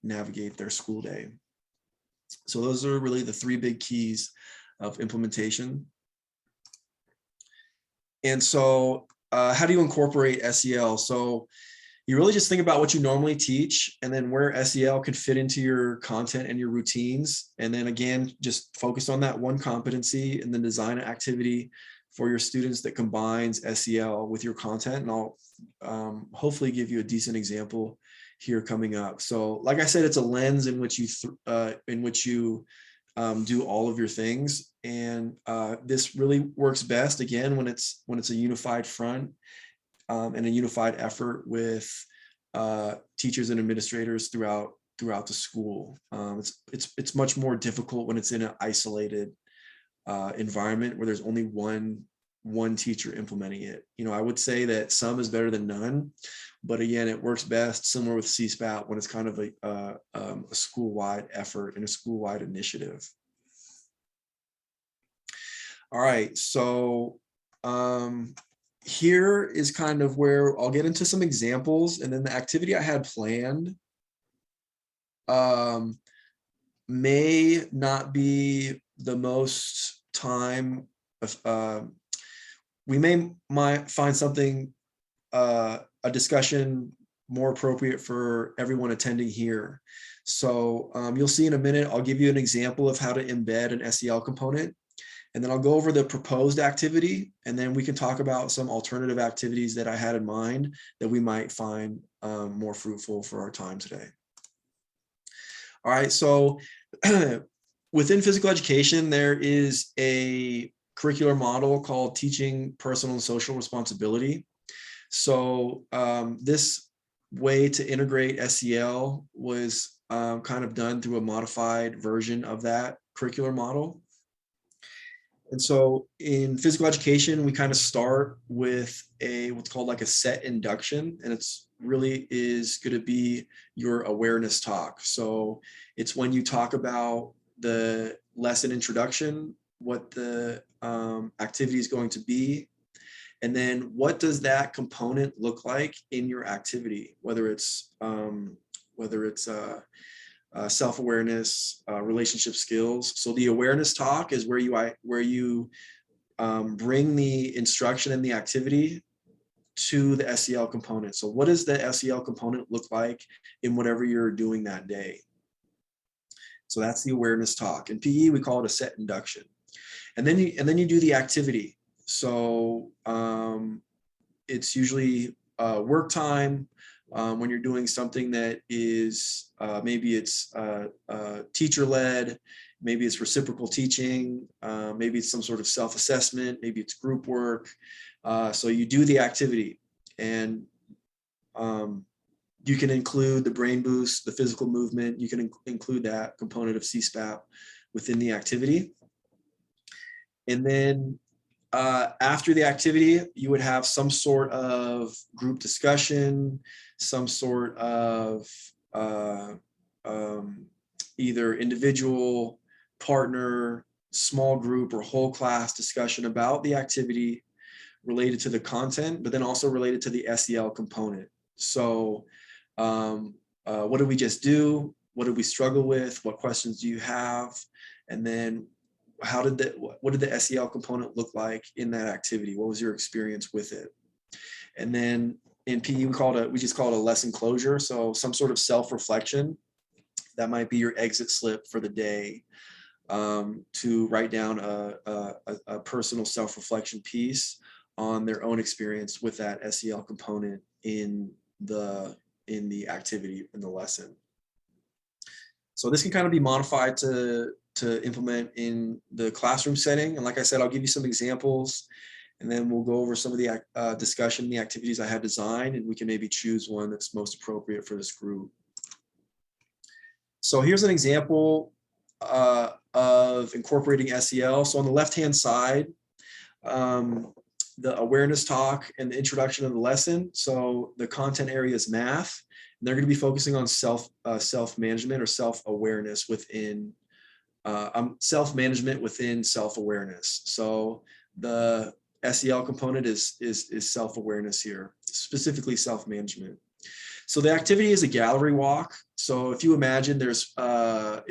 their school day. So those are really the 3 big keys of implementation. And so how do you incorporate SEL? So you really just think about what you normally teach and then where SEL could fit into your content and your routines. And then again, just focus on that one competency and then design an activity for your students that combines SEL with your content. And I'll hopefully give you a decent example here coming up. So like I said, it's a lens in which you do all of your things. And this really works best, again, when it's a unified front and a unified effort with teachers and administrators throughout the school. It's much more difficult when it's in an isolated environment where there's only one teacher implementing it. I would say that some is better than none, but again, it works best similar with CSPAP when it's kind of a school-wide effort and a school-wide initiative. All right, so here is kind of where I'll get into some examples, and then the activity I had planned may not be the most time. We might find something, a discussion more appropriate for everyone attending here. So you'll see in a minute, I'll give you an example of how to embed an SEL component. And then I'll go over the proposed activity, and then we can talk about some alternative activities that I had in mind that we might find more fruitful for our time today. All right, so within physical education, there is a curricular model called Teaching Personal and Social Responsibility. So this way to integrate SEL was kind of done through a modified version of that curricular model. And so in physical education, we kind of start with what's called like a set induction, and it's really is going to be your awareness talk. So it's when you talk about the lesson introduction, what the activity is going to be, and then what does that component look like in your activity, whether it's self-awareness, relationship skills. So the awareness talk is where you bring the instruction and the activity to the SEL component. So what does the SEL component look like in whatever you're doing that day? So that's the awareness talk. In PE, we call it a set induction. And then you do the activity. So it's usually work time. When you're doing something that is maybe it's teacher-led, maybe it's reciprocal teaching, maybe it's some sort of self-assessment, maybe it's group work. So you do the activity, and you can include the brain boost, the physical movement. You can include that component of CSPAP within the activity. And then after the activity, you would have some sort of group discussion, some sort of either individual, partner, small group, or whole class discussion about the activity related to the content, but then also related to the SEL component. So what did we just do? What did we struggle with? What questions do you have? And then what did the SEL component look like in that activity? What was your experience with it? And then in PE, we just call it a lesson closure. So some sort of self-reflection. That might be your exit slip for the day, to write down a personal self-reflection piece on their own experience with that SEL component in the activity in the lesson. So this can kind of be modified to implement in the classroom setting. And like I said, I'll give you some examples, and then we'll go over some of the discussion, the activities I had designed, and we can maybe choose one that's most appropriate for this group. So here's an example of incorporating SEL. So on the left-hand side, the awareness talk and the introduction of the lesson. So the content area is math. And they're going to be focusing on self-management or self-awareness within self-management within self-awareness. So the SEL component is self-awareness here, specifically self-management. So the activity is a gallery walk. So if you imagine there's the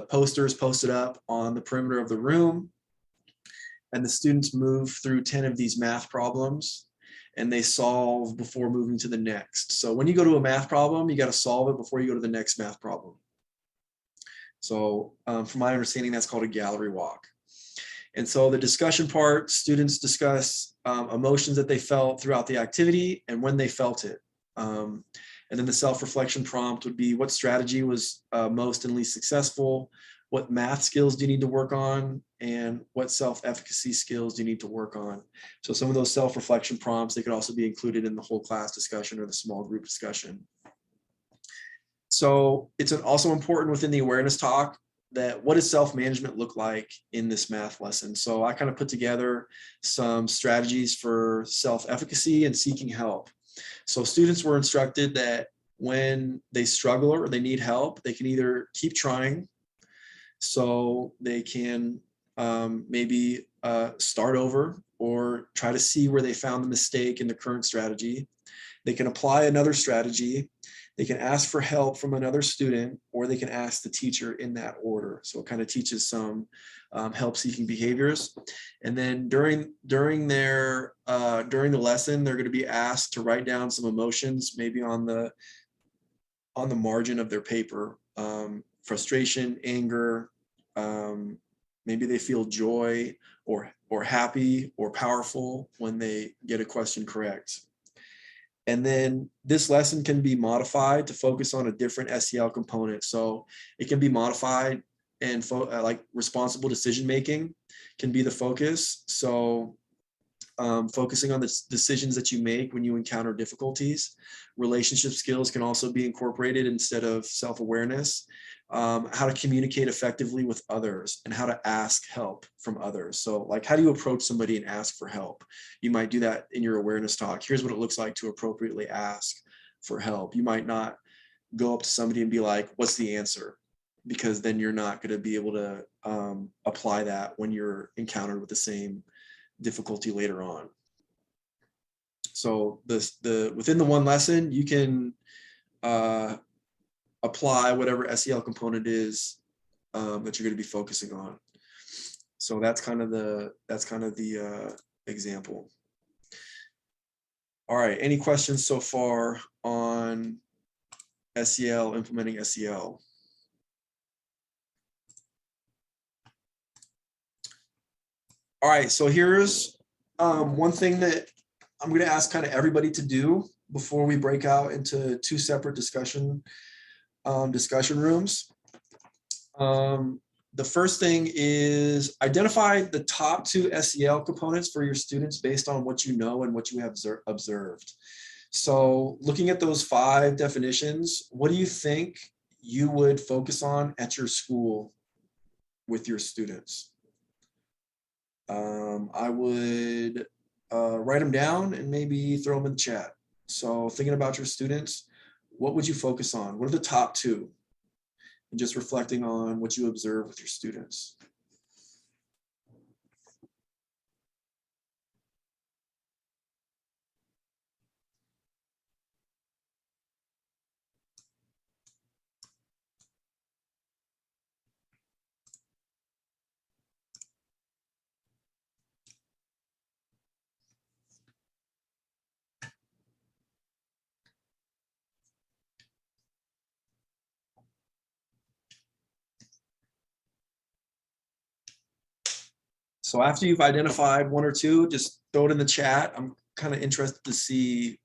posters posted up on the perimeter of the room, and the students move through 10 of these math problems, and they solve before moving to the next. So when you go to a math problem, you got to solve it before you go to the next math problem. So from my understanding, that's called a gallery walk. And so the discussion part, students discuss emotions that they felt throughout the activity and when they felt it. And then the self-reflection prompt would be, what strategy was most and least successful? What math skills do you need to work on? And what self-efficacy skills do you need to work on? So some of those self-reflection prompts, they could also be included in the whole class discussion or the small group discussion. So it's also important within the awareness talk that what does self-management look like in this math lesson? So I kind of put together some strategies for self-efficacy and seeking help. So students were instructed that when they struggle or they need help, they can either keep trying, so they can maybe start over or try to see where they found the mistake in the current strategy. They can apply another strategy. They can ask for help from another student, or they can ask the teacher in that order. So it kind of teaches some help-seeking behaviors. And then during the lesson, they're going to be asked to write down some emotions, maybe on the margin of their paper. Frustration, anger, maybe they feel joy or happy or powerful when they get a question correct. And then this lesson can be modified to focus on a different SEL component. So it can be modified and like responsible decision-making can be the focus. So focusing on the decisions that you make when you encounter difficulties. Relationship skills can also be incorporated instead of self-awareness. How to communicate effectively with others and how to ask help from others. So like, how do you approach somebody and ask for help? You might do that in your awareness talk. Here's what it looks like to appropriately ask for help. You might not go up to somebody and be like, what's the answer? Because then you're not going to be able to apply that when you're encountered with the same difficulty later on. So within the one lesson, you can apply whatever SEL component is that you're going to be focusing on. So that's kind of the example. All right, any questions so far on SEL, implementing SEL? All right, so here's one thing that I'm going to ask kind of everybody to do before we break out into two separate discussion rooms. The first thing is identify the top 2 SEL components for your students based on what you know and what you have observed. So looking at those 5 definitions, what do you think you would focus on at your school with your students? I would write them down and maybe throw them in the chat. So thinking about your students, what would you focus on? What are the top 2? And just reflecting on what you observe with your students. So after you've identified one or two, just throw it in the chat. I'm kind of interested to see.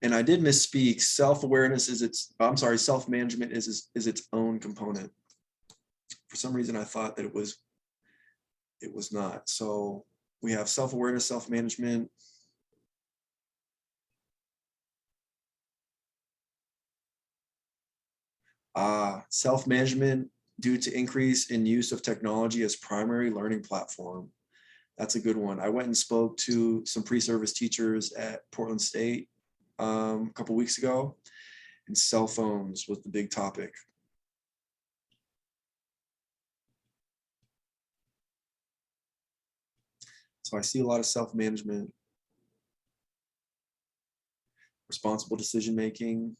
And I did misspeak. Self-awareness is self-management is its own component. For some reason, I thought that it was not. So we have self-awareness, self-management. Self-management due to increase in use of technology as primary learning platform. That's a good one. I went and spoke to some pre-service teachers at Portland State a couple weeks ago, and cell phones was the big topic. So I see a lot of self-management, responsible decision-making,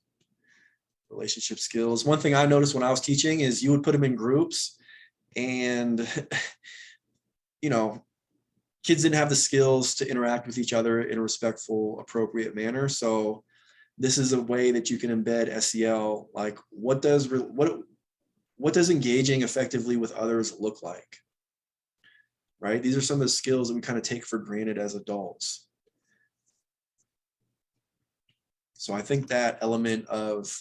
relationship skills. One thing I noticed when I was teaching is you would put them in groups, and kids didn't have the skills to interact with each other in a respectful, appropriate manner. So this is a way that you can embed SEL. Like, what does engaging effectively with others look like? Right? These are some of the skills that we kind of take for granted as adults. So I think that element of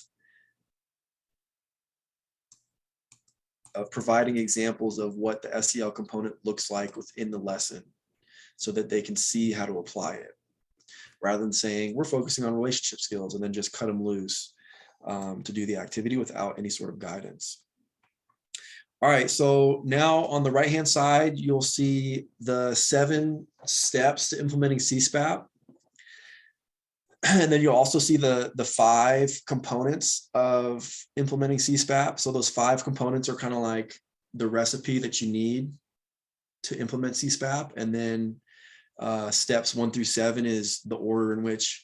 providing examples of what the SEL component looks like within the lesson so that they can see how to apply it, rather than saying we're focusing on relationship skills and then just cut them loose to do the activity without any sort of guidance. All right, so now on the right-hand side, you'll see the 7 steps to implementing CSPAP. And then you'll also see the 5 components of implementing CSPAP. So those 5 components are kind of like the recipe that you need to implement CSPAP. And then steps 1 through 7 is the order in which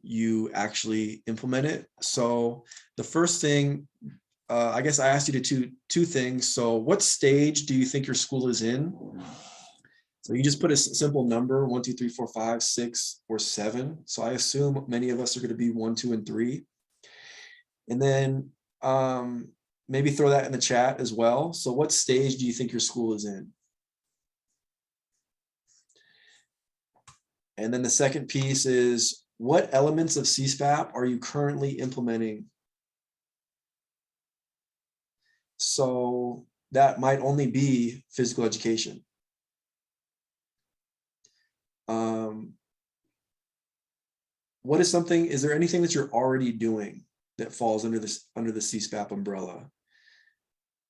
you actually implement it. So the first thing, I guess I asked you to do 2 things. So what stage do you think your school is in? So you just put a simple number, 1, 2, 3, 4, 5, 6, or 7. So I assume many of us are going to be 1, 2, and 3. And then maybe throw that in the chat as well. So what stage do you think your school is in? And then the second piece is, what elements of CSPAP are you currently implementing? So that might only be physical education. Is there anything that you're already doing that falls under the CSPAP umbrella?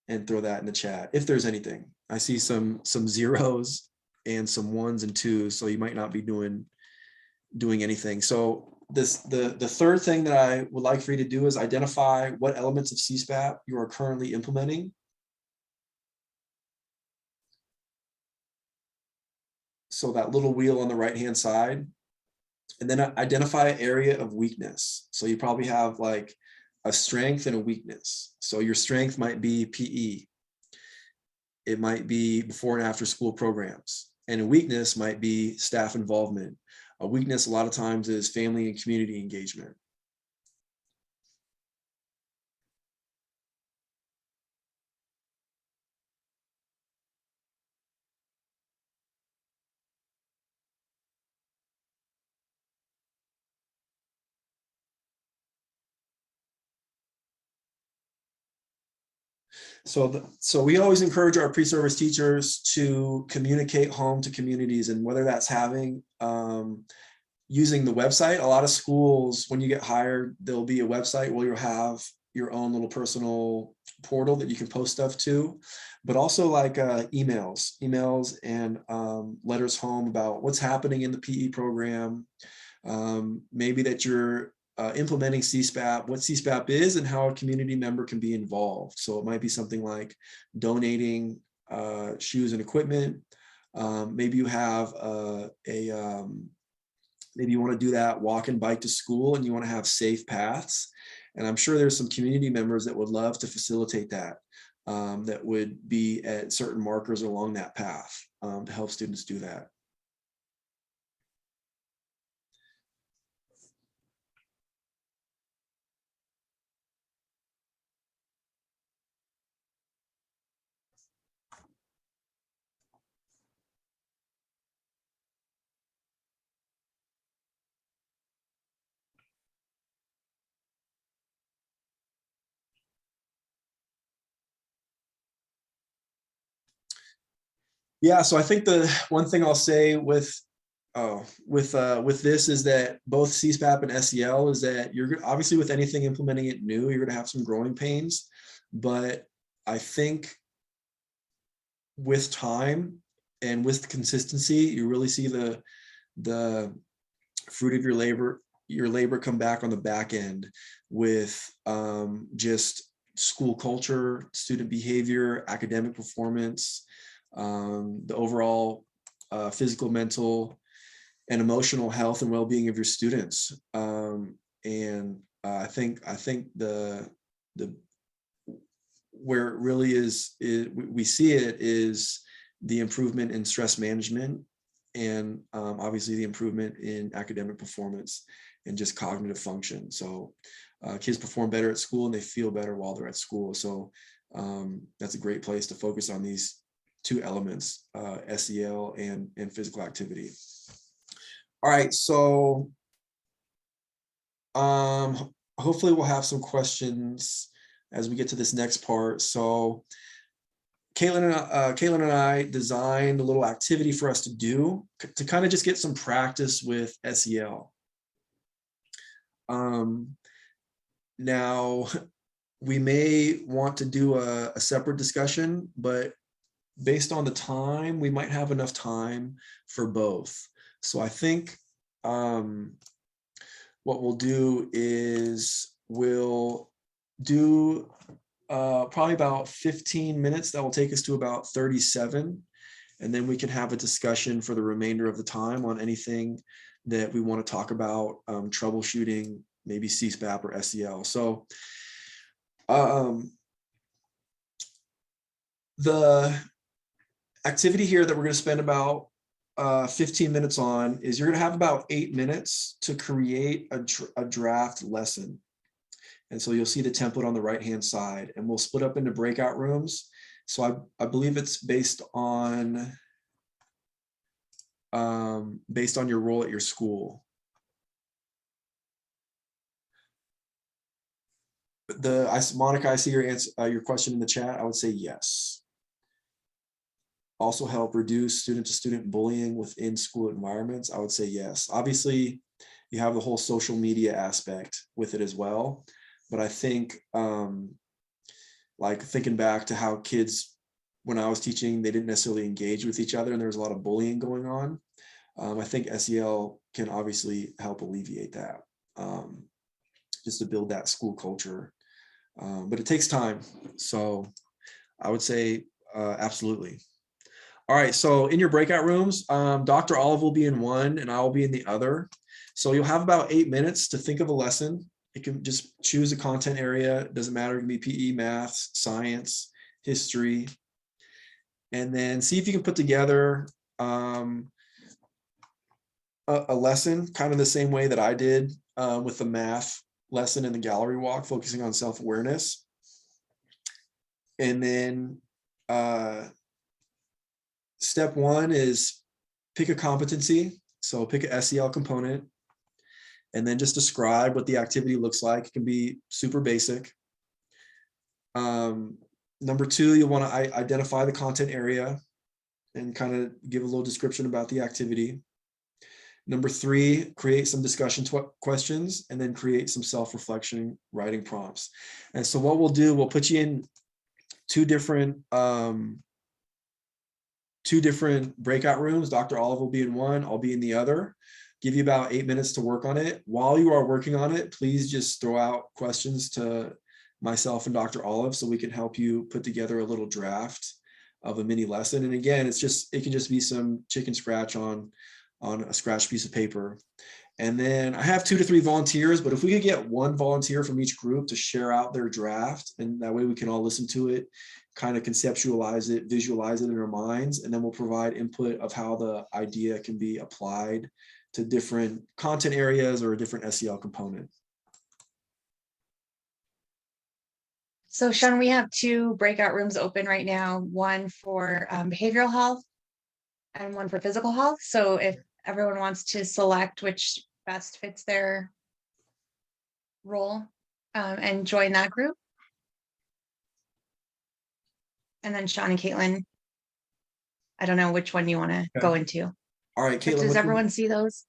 And throw that in the chat if there's anything. I see some zeros and some 1s and 2s, so you might not be doing anything. So the third thing that I would like for you to do is identify what elements of CSPAP you are currently implementing. So that little wheel on the right-hand side, and then identify an area of weakness. So you probably have like a strength and a weakness. So your strength might be PE. It might be before and after school programs. And a weakness might be staff involvement. A weakness a lot of times is family and community engagement. So we always encourage our pre-service teachers to communicate home to communities, and whether that's having using the website. A lot of schools, when you get hired, there'll be a website where you'll have your own little personal portal that you can post stuff to, but also like emails and letters home about what's happening in the PE program. Maybe that you're implementing CSPAP, what CSPAP is and how a community member can be involved. So it might be something like donating shoes and equipment. Maybe you have maybe you want to do that walk and bike to school and you want to have safe paths. And I'm sure there's some community members that would love to facilitate that. that would be at certain markers along that path to help students do that. Yeah, so I think the one thing I'll say with this is that both CSPAP and SEL is that you're obviously, with anything implementing it new, you're going to have some growing pains, but I think with time and with consistency, you really see the fruit of your labor come back on the back end with just school culture, student behavior, academic performance, the overall physical, mental, and emotional health and well-being of your students. I think the where it really is we see it is the improvement in stress management, and obviously the improvement in academic performance and just cognitive function. So kids perform better at school and they feel better while they're at school. So that's a great place to focus on these two elements, SEL and physical activity. All right, so hopefully we'll have some questions as we get to this next part. So Caitlin and I designed a little activity for us to do to kind of just get some practice with SEL. Now, we may want to do a separate discussion, but based on the time, we might have enough time for both. So I think what we'll do is we'll do probably about 15 minutes. That will take us to about 37. And then we can have a discussion for the remainder of the time on anything that we want to talk about, troubleshooting, maybe CSPAP or SEL. So the activity here that we're going to spend about 15 minutes on is you're going to have about 8 minutes to create a draft lesson. And so you'll see the template on the right-hand side, and we'll split up into breakout rooms. So I believe it's based on your role at your school. Monica, I see your question in the chat. I would say yes. Also help reduce student-to-student bullying within school environments. I would say yes. Obviously, you have the whole social media aspect with it as well. But I think, like thinking back to how kids, when I was teaching, they didn't necessarily engage with each other and there was a lot of bullying going on. I think SEL can obviously help alleviate that, just to build that school culture. But it takes time. So I would say absolutely. All right, so in your breakout rooms, Dr. Olive will be in one and I will be in the other. So you'll have about 8 minutes to think of a lesson. You can just choose a content area. It doesn't matter, it can be PE, maths, science, history. And then see if you can put together a lesson kind of the same way that I did with the math lesson in the gallery walk, focusing on self-awareness. And then step one is pick a competency. So pick a SEL component and then just describe what the activity looks like. It can be super basic. Number two, you'll want to identify the content area and kind of give a little description about the activity. Number three, create some discussion questions and then create some self-reflection writing prompts. And so what we'll do, we'll put you in two different breakout rooms. Dr. Olive will be in one, I'll be in the other. Give you about 8 minutes to work on it. While you are working on it, please just throw out questions to myself and Dr. Olive so we can help you put together a little draft of a mini lesson. And again, it can just be some chicken scratch on a scratch piece of paper. And then I have 2 to 3 volunteers, but if we could get one volunteer from each group to share out their draft, and that way we can all listen to it, kind of conceptualize it, visualize it in our minds, and then we'll provide input of how the idea can be applied to different content areas or a different SEL component. So Sean, we have 2 breakout rooms open right now, one for behavioral health and one for physical health. So if everyone wants to select which best fits their role and join that group. And then Sean and Caitlin, I don't know which one you want to go into. All right, But Caitlin. does everyone see those?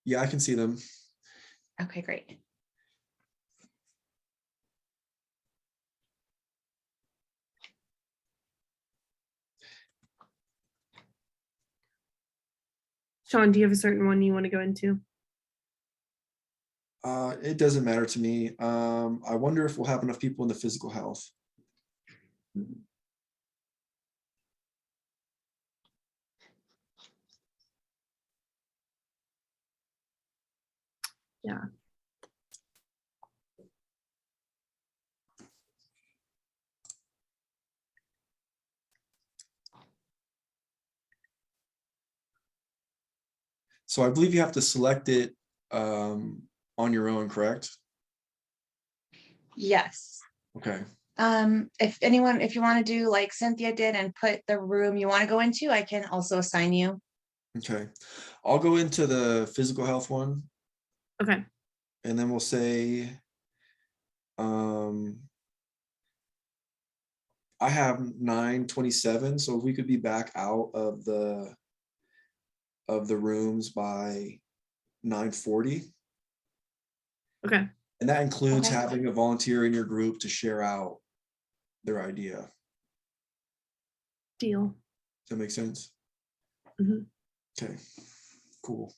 Yeah, I can see them. Okay, great. Sean, do you have a certain one you want to go into? It doesn't matter to me. I wonder if we'll have enough people in the physical health. Yeah. So I believe you have to select it on your own, correct? Yes. Okay. If you want to do like Cynthia did and put the room you want to go into, I can also assign you. Okay. I'll go into the physical health one, Okay. and then we'll say, I have 9:27, so if we could be back out of the rooms by 9:40. Okay. And that includes Okay. having a volunteer in your group to share out their idea. Does Deal. that make sense? Mhm. Okay, cool.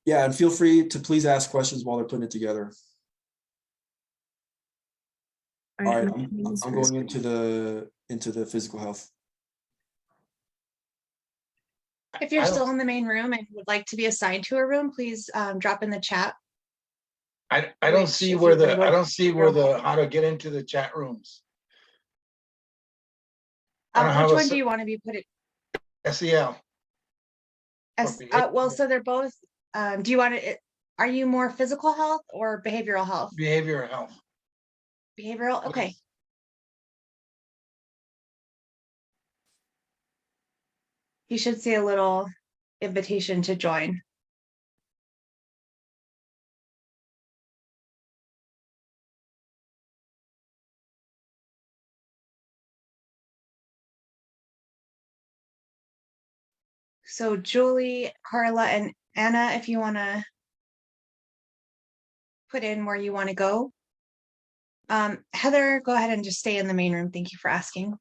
Yeah, and feel free to please ask questions while they're putting it together. All right, I'm doing this I'm first. going into the physical health. If you're still in the main room and would like to be assigned to a room, please drop in the chat. I don't Which, see if where you wanna the, go I to don't see where the, how to get into the chat rooms. I don't have Which a one do you want to be put in? SEL. Well, so they're both. Do you want to? Are you more physical health or behavioral health? Behavioral health. Behavioral. Okay. You should see a little invitation to join. So Julie, Carla, and Anna, if you want to put in where you want to go. Heather, go ahead and just stay in the main room. Thank you for asking.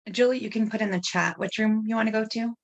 Julie, you can put in the chat which room you want to go to.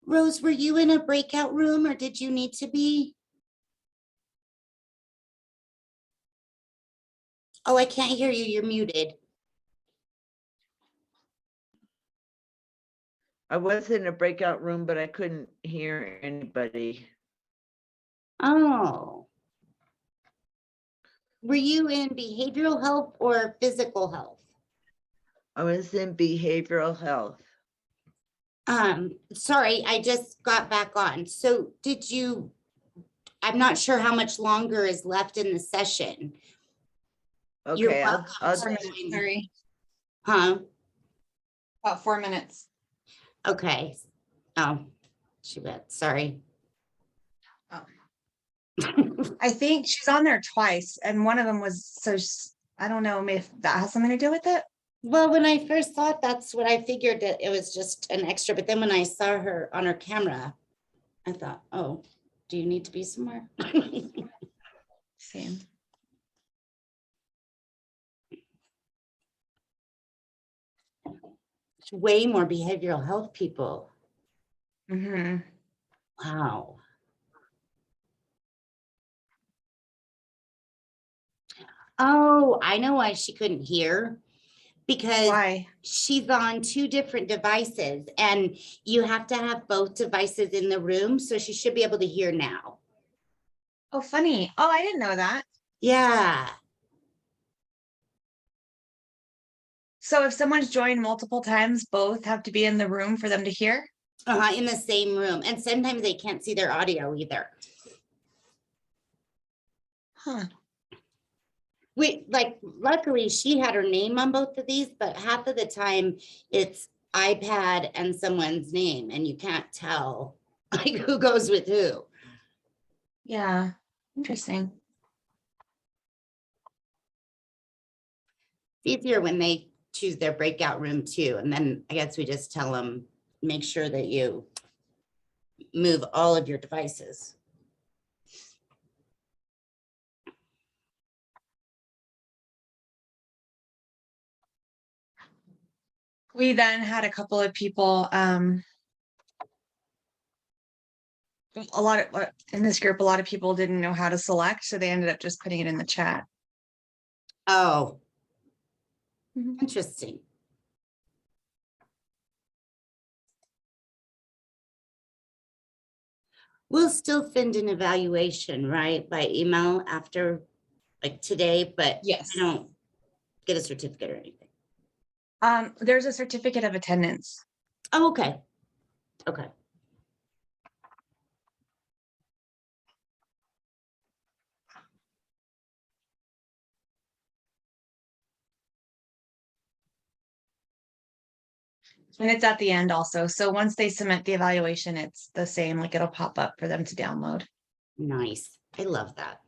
Rose, were you in a breakout room or did you need to be? Oh, I can't hear you. You're muted. I was in a breakout room, but I couldn't hear anybody. Oh. Were you in behavioral health or physical health? I was in behavioral health. Sorry, I just got back on. So I'm not sure how much longer is left in the session. You're Okay, welcome I'll to 4 minutes, join. sorry, Huh? about 4 minutes. Okay. Oh, she bet. Sorry. Oh. I think she's on there twice, and one of them was, I don't know if that has something to do with it. Well, when I first thought that's what I figured, that it was just an extra, but then when I saw her on her camera, I thought, oh, do you need to be somewhere? Same. Way more behavioral health people. Mm-hmm. Wow. Oh, I know why she couldn't hear. Because Why? she's on 2 different devices and you have to have both devices in the room. So she should be able to hear now. Oh, funny. Oh, I didn't know that. Yeah. So if someone's joined multiple times, both have to be in the room for them to hear? In the same room. And sometimes they can't see their audio either. Huh. Luckily she had her name on both of these, but half of the time it's iPad and someone's name and you can't tell like who goes with who. Yeah. Interesting. It's easier when they choose their breakout room too. And then I guess we just tell them, make sure that you move all of your devices. We then had a couple of people, in this group, a lot of people didn't know how to select, so they ended up just putting it in the chat. Oh, Mhm. interesting. We'll still send an evaluation, right, by email after like today, but Yes. I don't get a certificate or anything. There's a certificate of attendance. Oh, okay. Okay. And it's at the end also. So once they submit the evaluation, it's the same, like it'll pop up for them to download. Nice. I love that.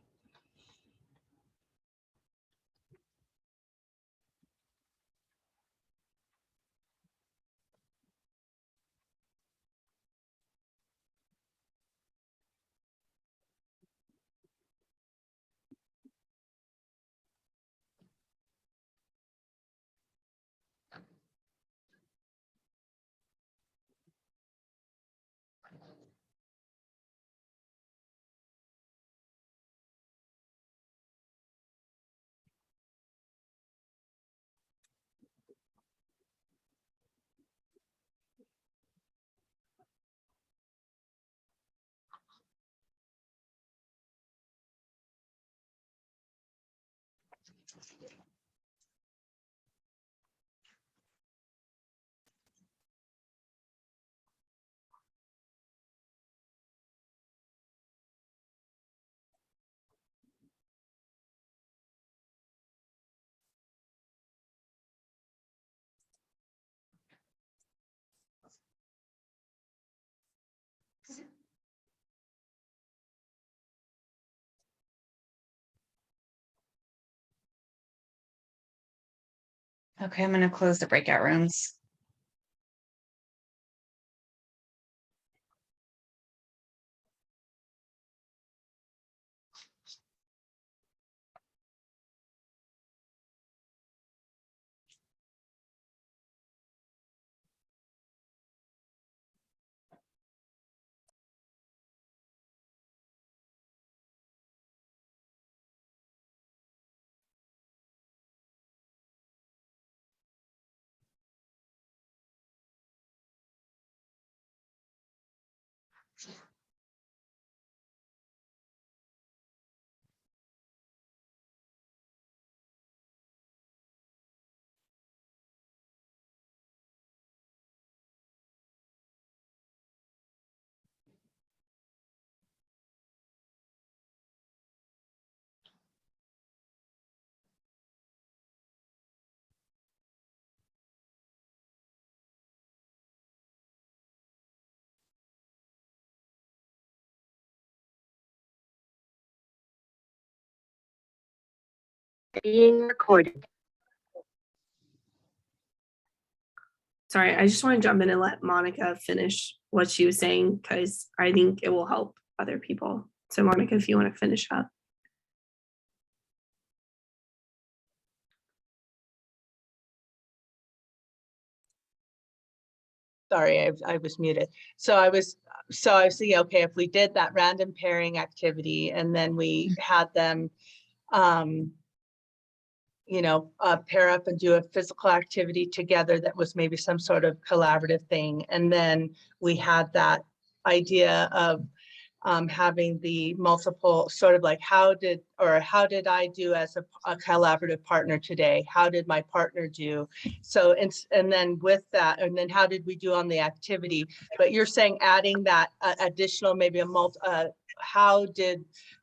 Okay, I'm gonna close the breakout rooms. Being recorded. Sorry, I just want to jump in and let Monica finish what she was saying because I think it will help other people. So Monica, if you want to finish up. Sorry, I was muted. So I was thinking, okay, if we did that random pairing activity and then we had them, pair up and do a physical activity together that was maybe some sort of collaborative thing. And then we had that idea of having the multiple sort of like, how did I do as a collaborative partner today? How did my partner do? So, and then with that, and then how did we do on the activity? But you're saying adding that additional, maybe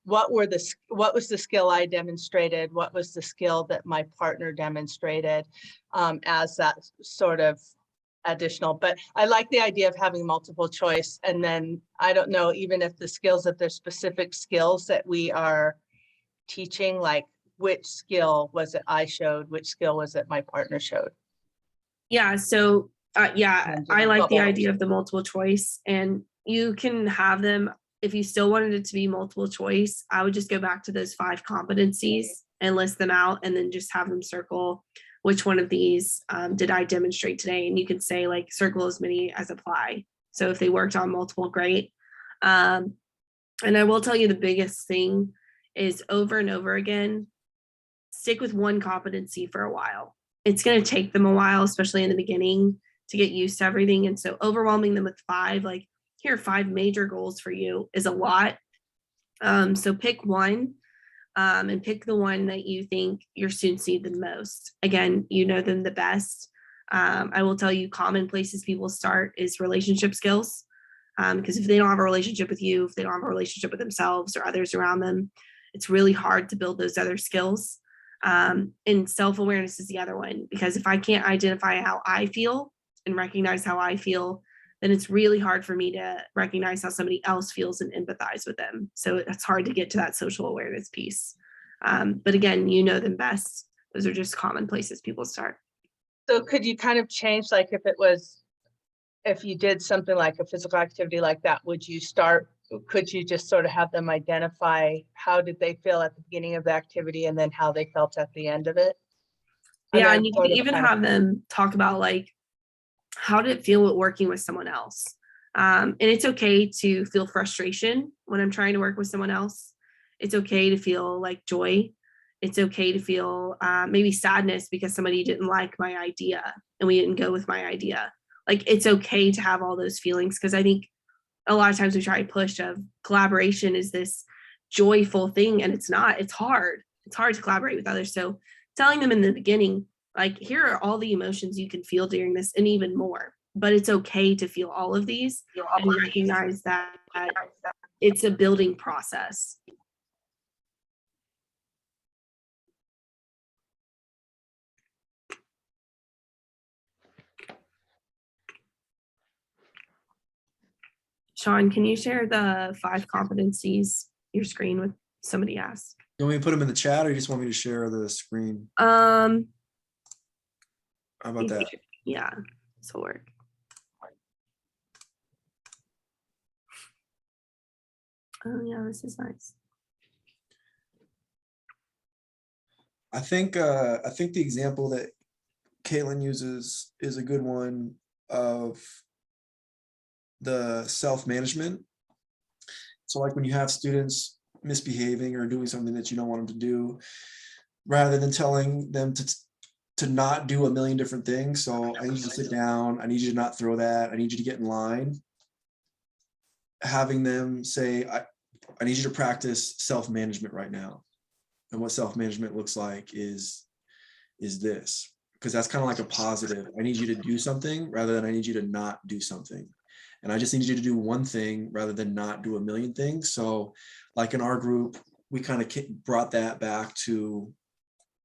what was the skill I demonstrated? What was the skill that my partner demonstrated as that sort of additional? But I like the idea of having multiple choice. And then I don't know, even if the skills, if there's specific skills that we are teaching, like which skill was it I showed, which skill was it my partner showed? Yeah, so I like the idea of the multiple choice, and you can have them. If you still wanted it to be multiple choice, I would just go back to those 5 competencies and list them out, and then just have them circle which one of these did I demonstrate today? And you can say like circle as many as apply. So if they worked on multiple, great. And I will tell you the biggest thing is over and over again, stick with one competency for a while. It's going to take them a while, especially in the beginning, to get used to everything. And so overwhelming them with 5, like here are 5 major goals for you is a lot. So pick one. And pick the one that you think your students need the most. Again, you know them the best. I will tell you common places people start is relationship skills. Because if they don't have a relationship with you, if they don't have a relationship with themselves or others around them, it's really hard to build those other skills. And self-awareness is the other one, because if I can't identify how I feel and recognize how I feel, then it's really hard for me to recognize how somebody else feels and empathize with them. So it's hard to get to that social awareness piece. But again, you know them best. Those are just common places people start. So could you kind of change, like if you did something like a physical activity like that, could you just sort of have them identify how did they feel at the beginning of the activity and then how they felt at the end of it? Yeah, and you can even have them talk about like, how did it feel working with someone else? And it's okay to feel frustration when I'm trying to work with someone else. It's okay to feel like joy. It's okay to feel maybe sadness because somebody didn't like my idea and we didn't go with my idea. Like it's okay to have all those feelings, because I think a lot of times we try to push of collaboration is this joyful thing, and it's not. It's hard. It's hard to collaborate with others. So telling them in the beginning, like, here are all the emotions you can feel during this and even more, but it's okay to feel all of these and recognize that it's a building process. Sean, can you share the 5 competencies, your screen with somebody asked? You want me to put them in the chat, or you just want me to share the screen? How about that? Yeah, this will work. Oh yeah, this is nice. I think the example that Caitlin uses is a good one of the self-management. So like when you have students misbehaving or doing something that you don't want them to do, rather than telling them to not do a million different things. So I need you to sit down, I need you to not throw that, I need you to get in line. Having them say, I need you to practice self-management right now. And what self-management looks like is this, because that's kind of like a positive. I need you to do something rather than I need you to not do something. And I just need you to do one thing rather than not do a million things. So like in our group, we kind of brought that back to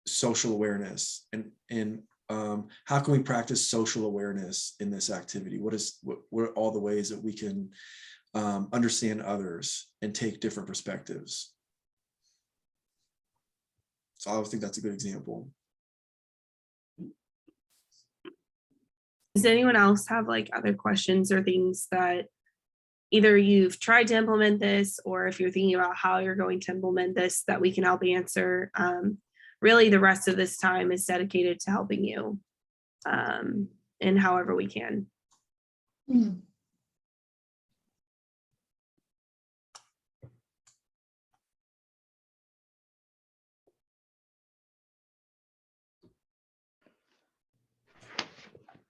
social awareness and how can we practice social awareness in this activity? What are all the ways that we can understand others and take different perspectives? So I think that's a good example. Does anyone else have like other questions or things that either you've tried to implement this, or if you're thinking about how you're going to implement this, that we can help answer? Really, the rest of this time is dedicated to helping you in however we can.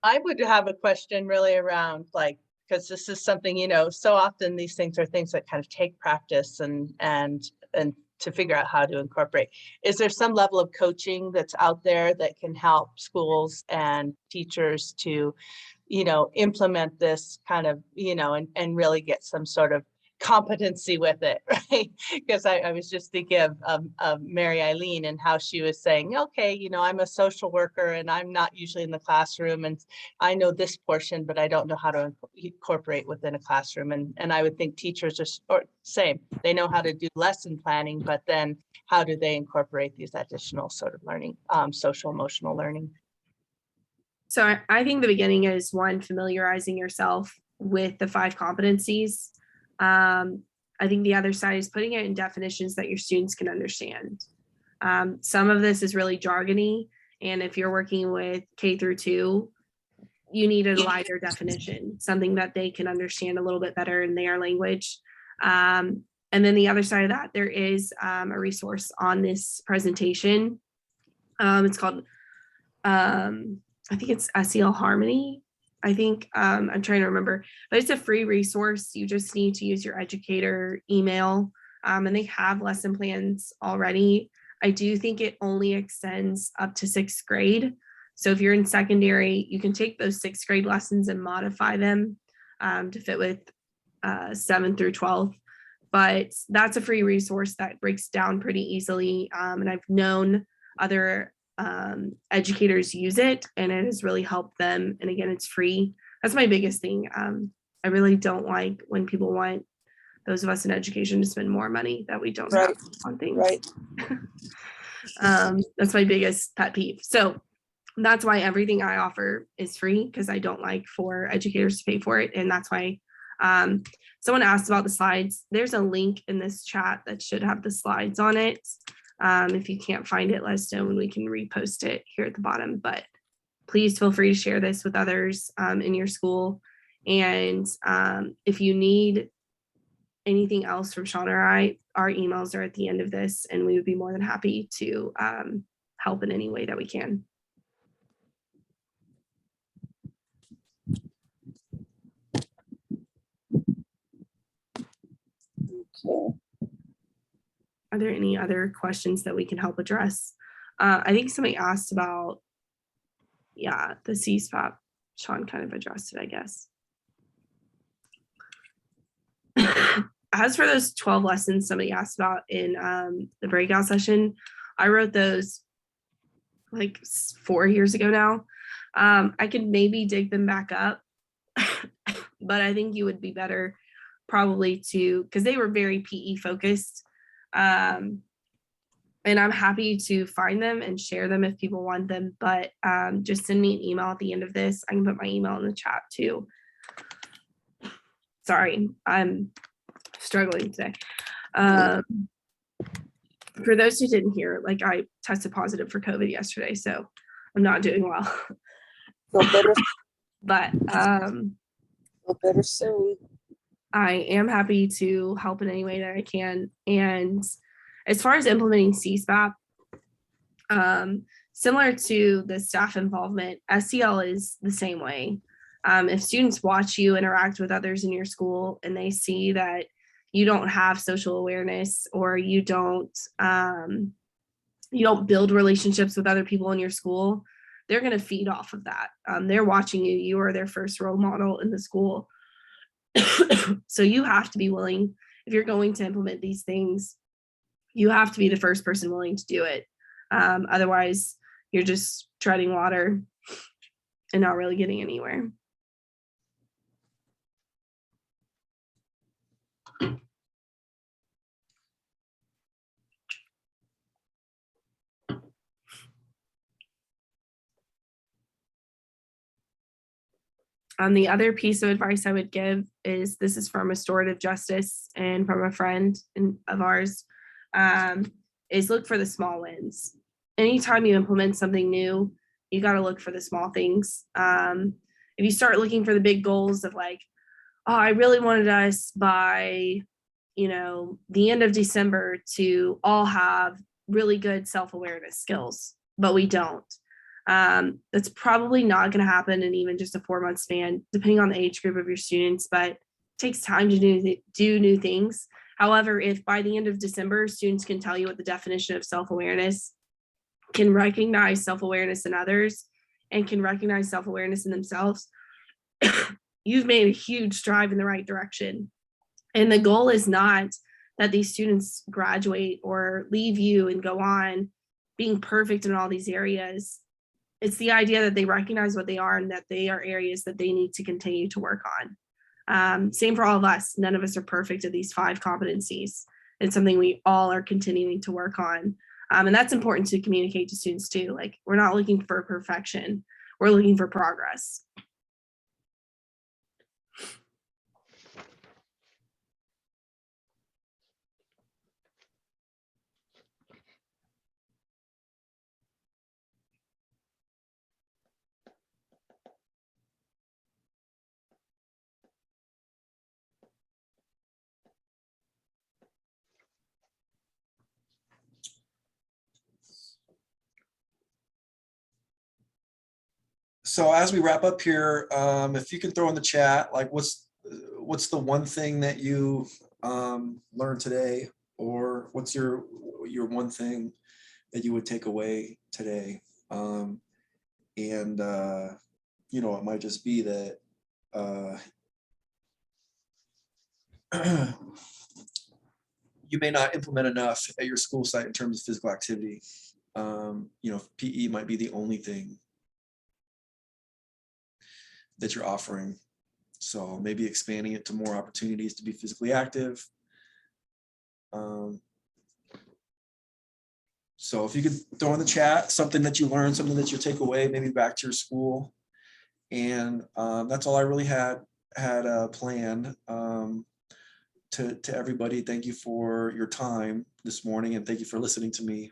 I would have a question really around like, because this is something, you know, so often these things are things that kind of take practice and to figure out how to incorporate. Is there some level of coaching that's out there that can help schools and teachers to, you know, implement this kind of, you know, and really get some sort of competency with it, right? Because I was just thinking of Mary Eileen and how she was saying, okay, you know, I'm a social worker and I'm not usually in the classroom and I know this portion, but I don't know how to incorporate within a classroom. And I would think teachers are same, they know how to do lesson planning, but then how do they incorporate these additional sort of learning, social emotional learning? So I think the beginning is one, familiarizing yourself with the 5 competencies. I think the other side is putting it in definitions that your students can understand. Some of this is really jargony, and if you're working with K through 2, you need a lighter definition, something that they can understand a little bit better in their language. And then the other side of that, there is a resource on this presentation. It's called, I think it's SEL Harmony. I think I'm trying to remember, but it's a free resource. You just need to use your educator email, and they have lesson plans already. I do think it only extends up to 6th grade. So if you're in secondary, you can take those 6th grade lessons and modify them to fit with 7th through 12th. But that's a free resource that breaks down pretty easily. And I've known other educators use it, and it has really helped them. And again, it's free. That's my biggest thing. I really don't like when people want those of us in education to spend more money that we don't have on things. Right. That's my biggest pet peeve. So that's why everything I offer is free, because I don't like for educators to pay for it. And that's why someone asked about the slides. There's a link in this chat that should have the slides on it. If you can't find it, let us know and we can repost it here at the bottom. But please feel free to share this with others in your school. And if you need anything else from Sean or I, our emails are at the end of this, and we would be more than happy to help in any way that we can. Okay. Are there any other questions that we can help address? I think somebody asked about, yeah, the CSPAP. Sean kind of addressed it, I guess. As for those 12 lessons somebody asked about in the breakout session, I wrote those like 4 years ago now. I could maybe dig them back up, but I think you would be better probably to, because they were very PE focused. And I'm happy to find them and share them if people want them, but just send me an email at the end of this. I can put my email in the chat too. Sorry, I'm struggling today. For those who didn't hear, like I tested positive for COVID yesterday, so I'm not doing well. Feel better. But Feel better soon. I am happy to help in any way that I can. And as far as implementing CSPAP, similar to the staff involvement, SEL is the same way. If students watch you interact with others in your school and they see that you don't have social awareness, or you don't build relationships with other people in your school, they're going to feed off of that. They're watching you. You are their first role model in the school. So you have to be willing, if you're going to implement these things, you have to be the first person willing to do it. Otherwise, you're just treading water and not really getting anywhere. The other piece of advice I would give is, this is from restorative justice and from a friend of ours, is look for the small wins. Anytime you implement something new, you got to look for the small things. If you start looking for the big goals of like, oh, I really wanted us by, the end of December to all have really good self-awareness skills, but we don't. That's probably not going to happen in even just a 4-month span, depending on the age group of your students, but it takes time to do new things. However, if by the end of December, students can tell you what the definition of self-awareness, can recognize self-awareness in others, and can recognize self-awareness in themselves, you've made a huge strive in the right direction. And the goal is not that these students graduate or leave you and go on being perfect in all these areas. It's the idea that they recognize what they are and that they are areas that they need to continue to work on. Same for all of us. None of us are perfect at these 5 competencies. It's something we all are continuing to work on. And that's important to communicate to students too. Like, we're not looking for perfection. We're looking for progress. So as we wrap up here, if you can throw in the chat, like what's the one thing that you learned today, or what's your one thing that you would take away today? It might just be that you may not implement enough at your school site in terms of physical activity. PE might be the only thing that you're offering. So maybe expanding it to more opportunities to be physically active. So if you could throw in the chat something that you learned, something that you take away, maybe back to your school. And that's all I really had planned. To everybody, thank you for your time this morning, and thank you for listening to me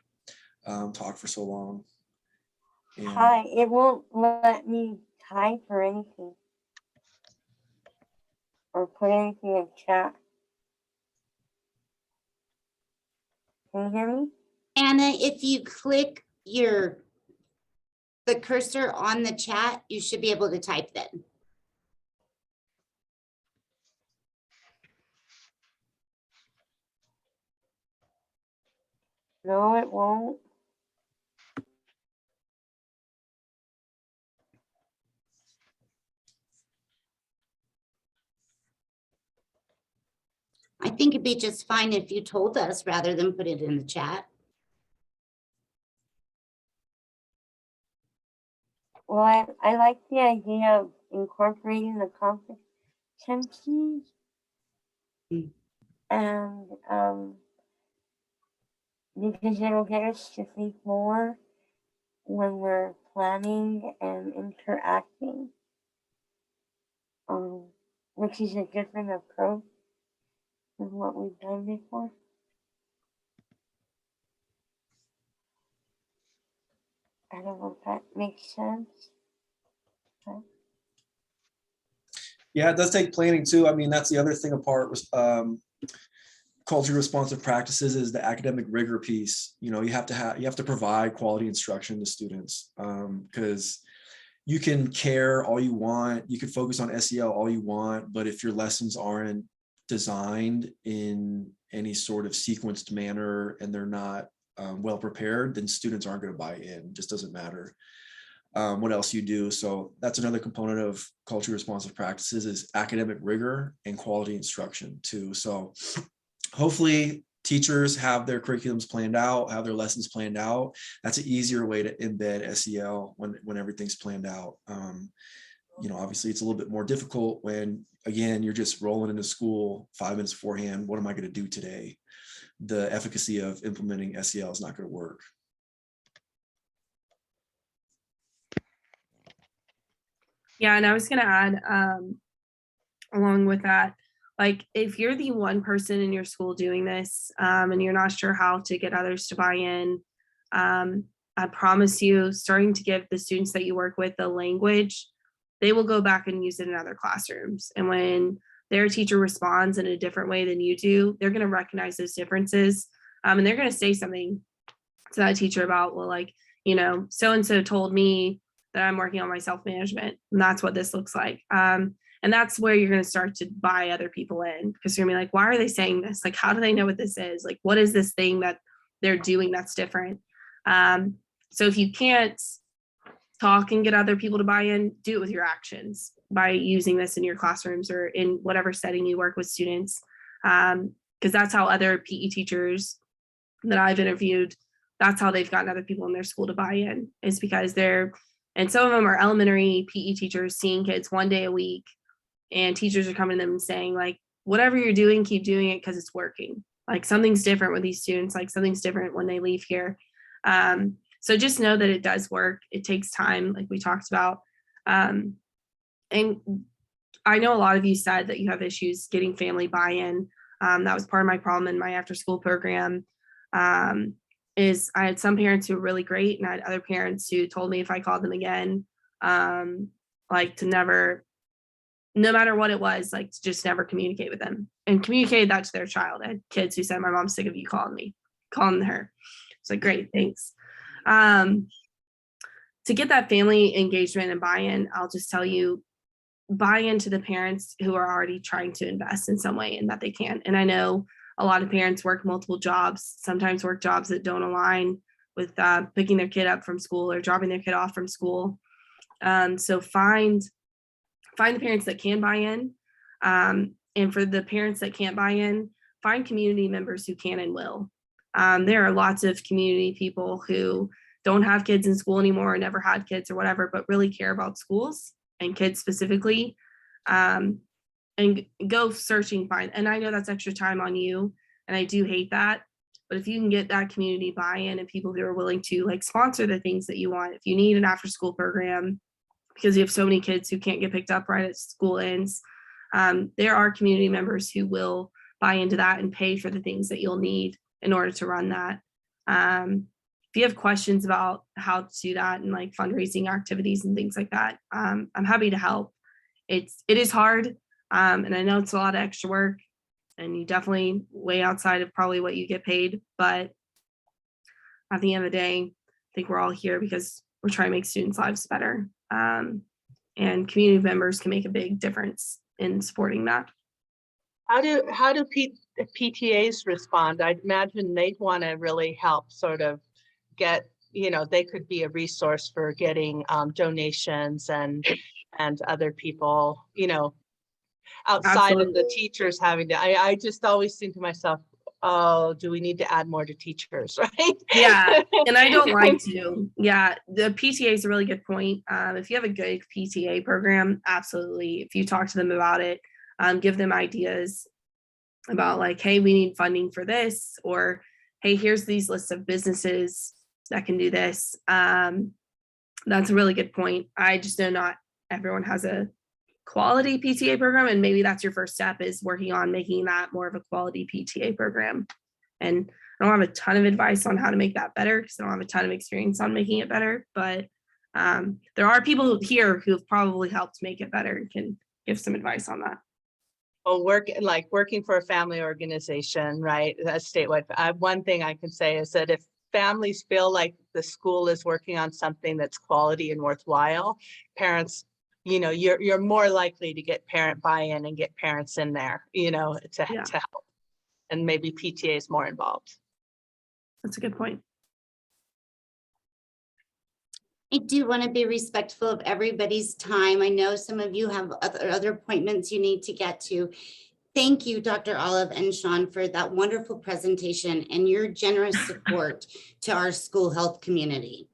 talk for so long. And Hi, it won't let me type or anything. Or put anything in chat. Can you hear me? Anna, if you click the cursor on the chat, you should be able to type then. No, it won't. I think it'd be just fine if you told us rather than put it in the chat. Well, I like the idea of incorporating the competencies. And because it'll get us to think more when we're planning and interacting, which is a different approach than what we've done before. I don't know if that makes sense. Okay. yeah, it does take planning too. I mean, that's the other thing apart with culturally responsive practices is the academic rigor piece. You have to provide quality instruction to students, because you can care all you want, you can focus on SEL all you want, but if your lessons aren't designed in any sort of sequenced manner and they're not well prepared, then students aren't going to buy in. It just doesn't matter what else you do. So that's another component of culturally responsive practices is academic rigor and quality instruction too. So hopefully teachers have their curriculums planned out, have their lessons planned out. That's an easier way to embed SEL when everything's planned out. Obviously it's a little bit more difficult when, again, you're just rolling into school 5 minutes beforehand. What am I going to do today? The efficacy of implementing SEL is not going to work. Yeah, and I was gonna add, along with that, like if you're the one person in your school doing this, and you're not sure how to get others to buy in, I promise you, starting to give the students that you work with the language, they will go back and use it in other classrooms. And when their teacher responds in a different way than you do, they're going to recognize those differences. And they're going to say something to that teacher about, well, like, you know, so and so told me that I'm working on my self-management, and that's what this looks like. And that's where you're going to start to buy other people in, because you're going to be like, why are they saying this? Like, how do they know what this is? Like, what is this thing that they're doing that's different? So if you can't talk and get other people to buy in, do it with your actions by using this in your classrooms or in whatever setting you work with students. Because that's how other PE teachers that I've interviewed, that's how they've gotten other people in their school to buy in, is because and some of them are elementary PE teachers seeing kids one day a week, and teachers are coming to them and saying, like, whatever you're doing, keep doing it because it's working. Like, something's different with these students, like something's different when they leave here. So just know that it does work. It takes time, like we talked about. And I know a lot of you said that you have issues getting family buy-in. That was part of my problem in my after-school program. Is I had some parents who were really great, and I had other parents who told me if I called them again, like to never, no matter what it was, like to just never communicate with them, and communicated that to their child. I had kids who said, my mom's sick of you calling her. It's like, great, thanks. To get that family engagement and buy-in, I'll just tell you, buy into the parents who are already trying to invest in some way and that they can. And I know a lot of parents work multiple jobs, sometimes work jobs that don't align with picking their kid up from school or dropping their kid off from school. So find the parents that can buy in. And for the parents that can't buy in, find community members who can and will. There are lots of community people who don't have kids in school anymore or never had kids or whatever, but really care about schools and kids specifically. And go searching, and I know that's extra time on you, and I do hate that, but if you can get that community buy-in and people who are willing to like sponsor the things that you want, if you need an after school program because you have so many kids who can't get picked up right at school ends, there are community members who will buy into that and pay for the things that you'll need in order to run that. If you have questions about how to do that and like fundraising activities and things like that, I'm happy to help. It is hard. And I know it's a lot of extra work, and you definitely way outside of probably what you get paid. But at the end of the day, I think we're all here because we're trying to make students' lives better. And community members can make a big difference in supporting that. How do PTAs respond? I'd imagine they'd want to really help sort of get, they could be a resource for getting donations and other people, outside Absolutely. of the teachers having to. I just always think to myself, oh, do we need to add more to teachers, right? Yeah, and I don't like to. Yeah, the PTA is a really good point. If you have a good PTA program, absolutely. If you talk to them about it, give them ideas about like, hey, we need funding for this, or hey, here's these lists of businesses that can do this. That's a really good point. I just know not everyone has a quality PTA program, and maybe that's your first step, is working on making that more of a quality PTA program. And I don't have a ton of advice on how to make that better because I don't have a ton of experience on making it better, but there are people here who have probably helped make it better and can give some advice on that. Well, working for a family organization, right? That's statewide. One thing I can say is that if families feel like the school is working on something that's quality and worthwhile, parents, you're more likely to get parent buy-in and get parents in there, to help. And maybe PTA is more involved. That's a good point. I do want to be respectful of everybody's time. I know some of you have other appointments you need to get to. Thank you, Dr. Olive and Sean, for that wonderful presentation and your generous support to our school health community.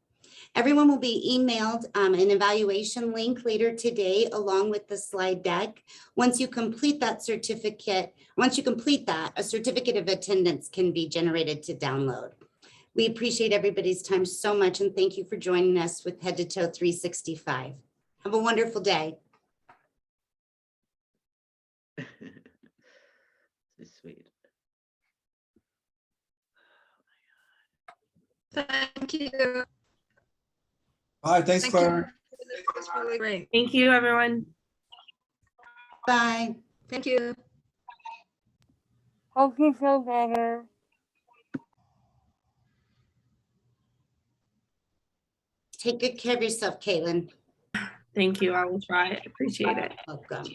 Everyone will be emailed an evaluation link later today, along with the slide deck. Once you complete that, a certificate of attendance can be generated to download. We appreciate everybody's time so much, and thank you for joining us with Head to Toe 365. Have a wonderful day. So sweet. Thank you. Bye, thanks, Thank Claire. you. This was really great. Thank you, everyone. Bye. Thank you. Hope you feel better. Take good care of yourself, Caitlin. Thank you. I will try. I appreciate it. Welcome.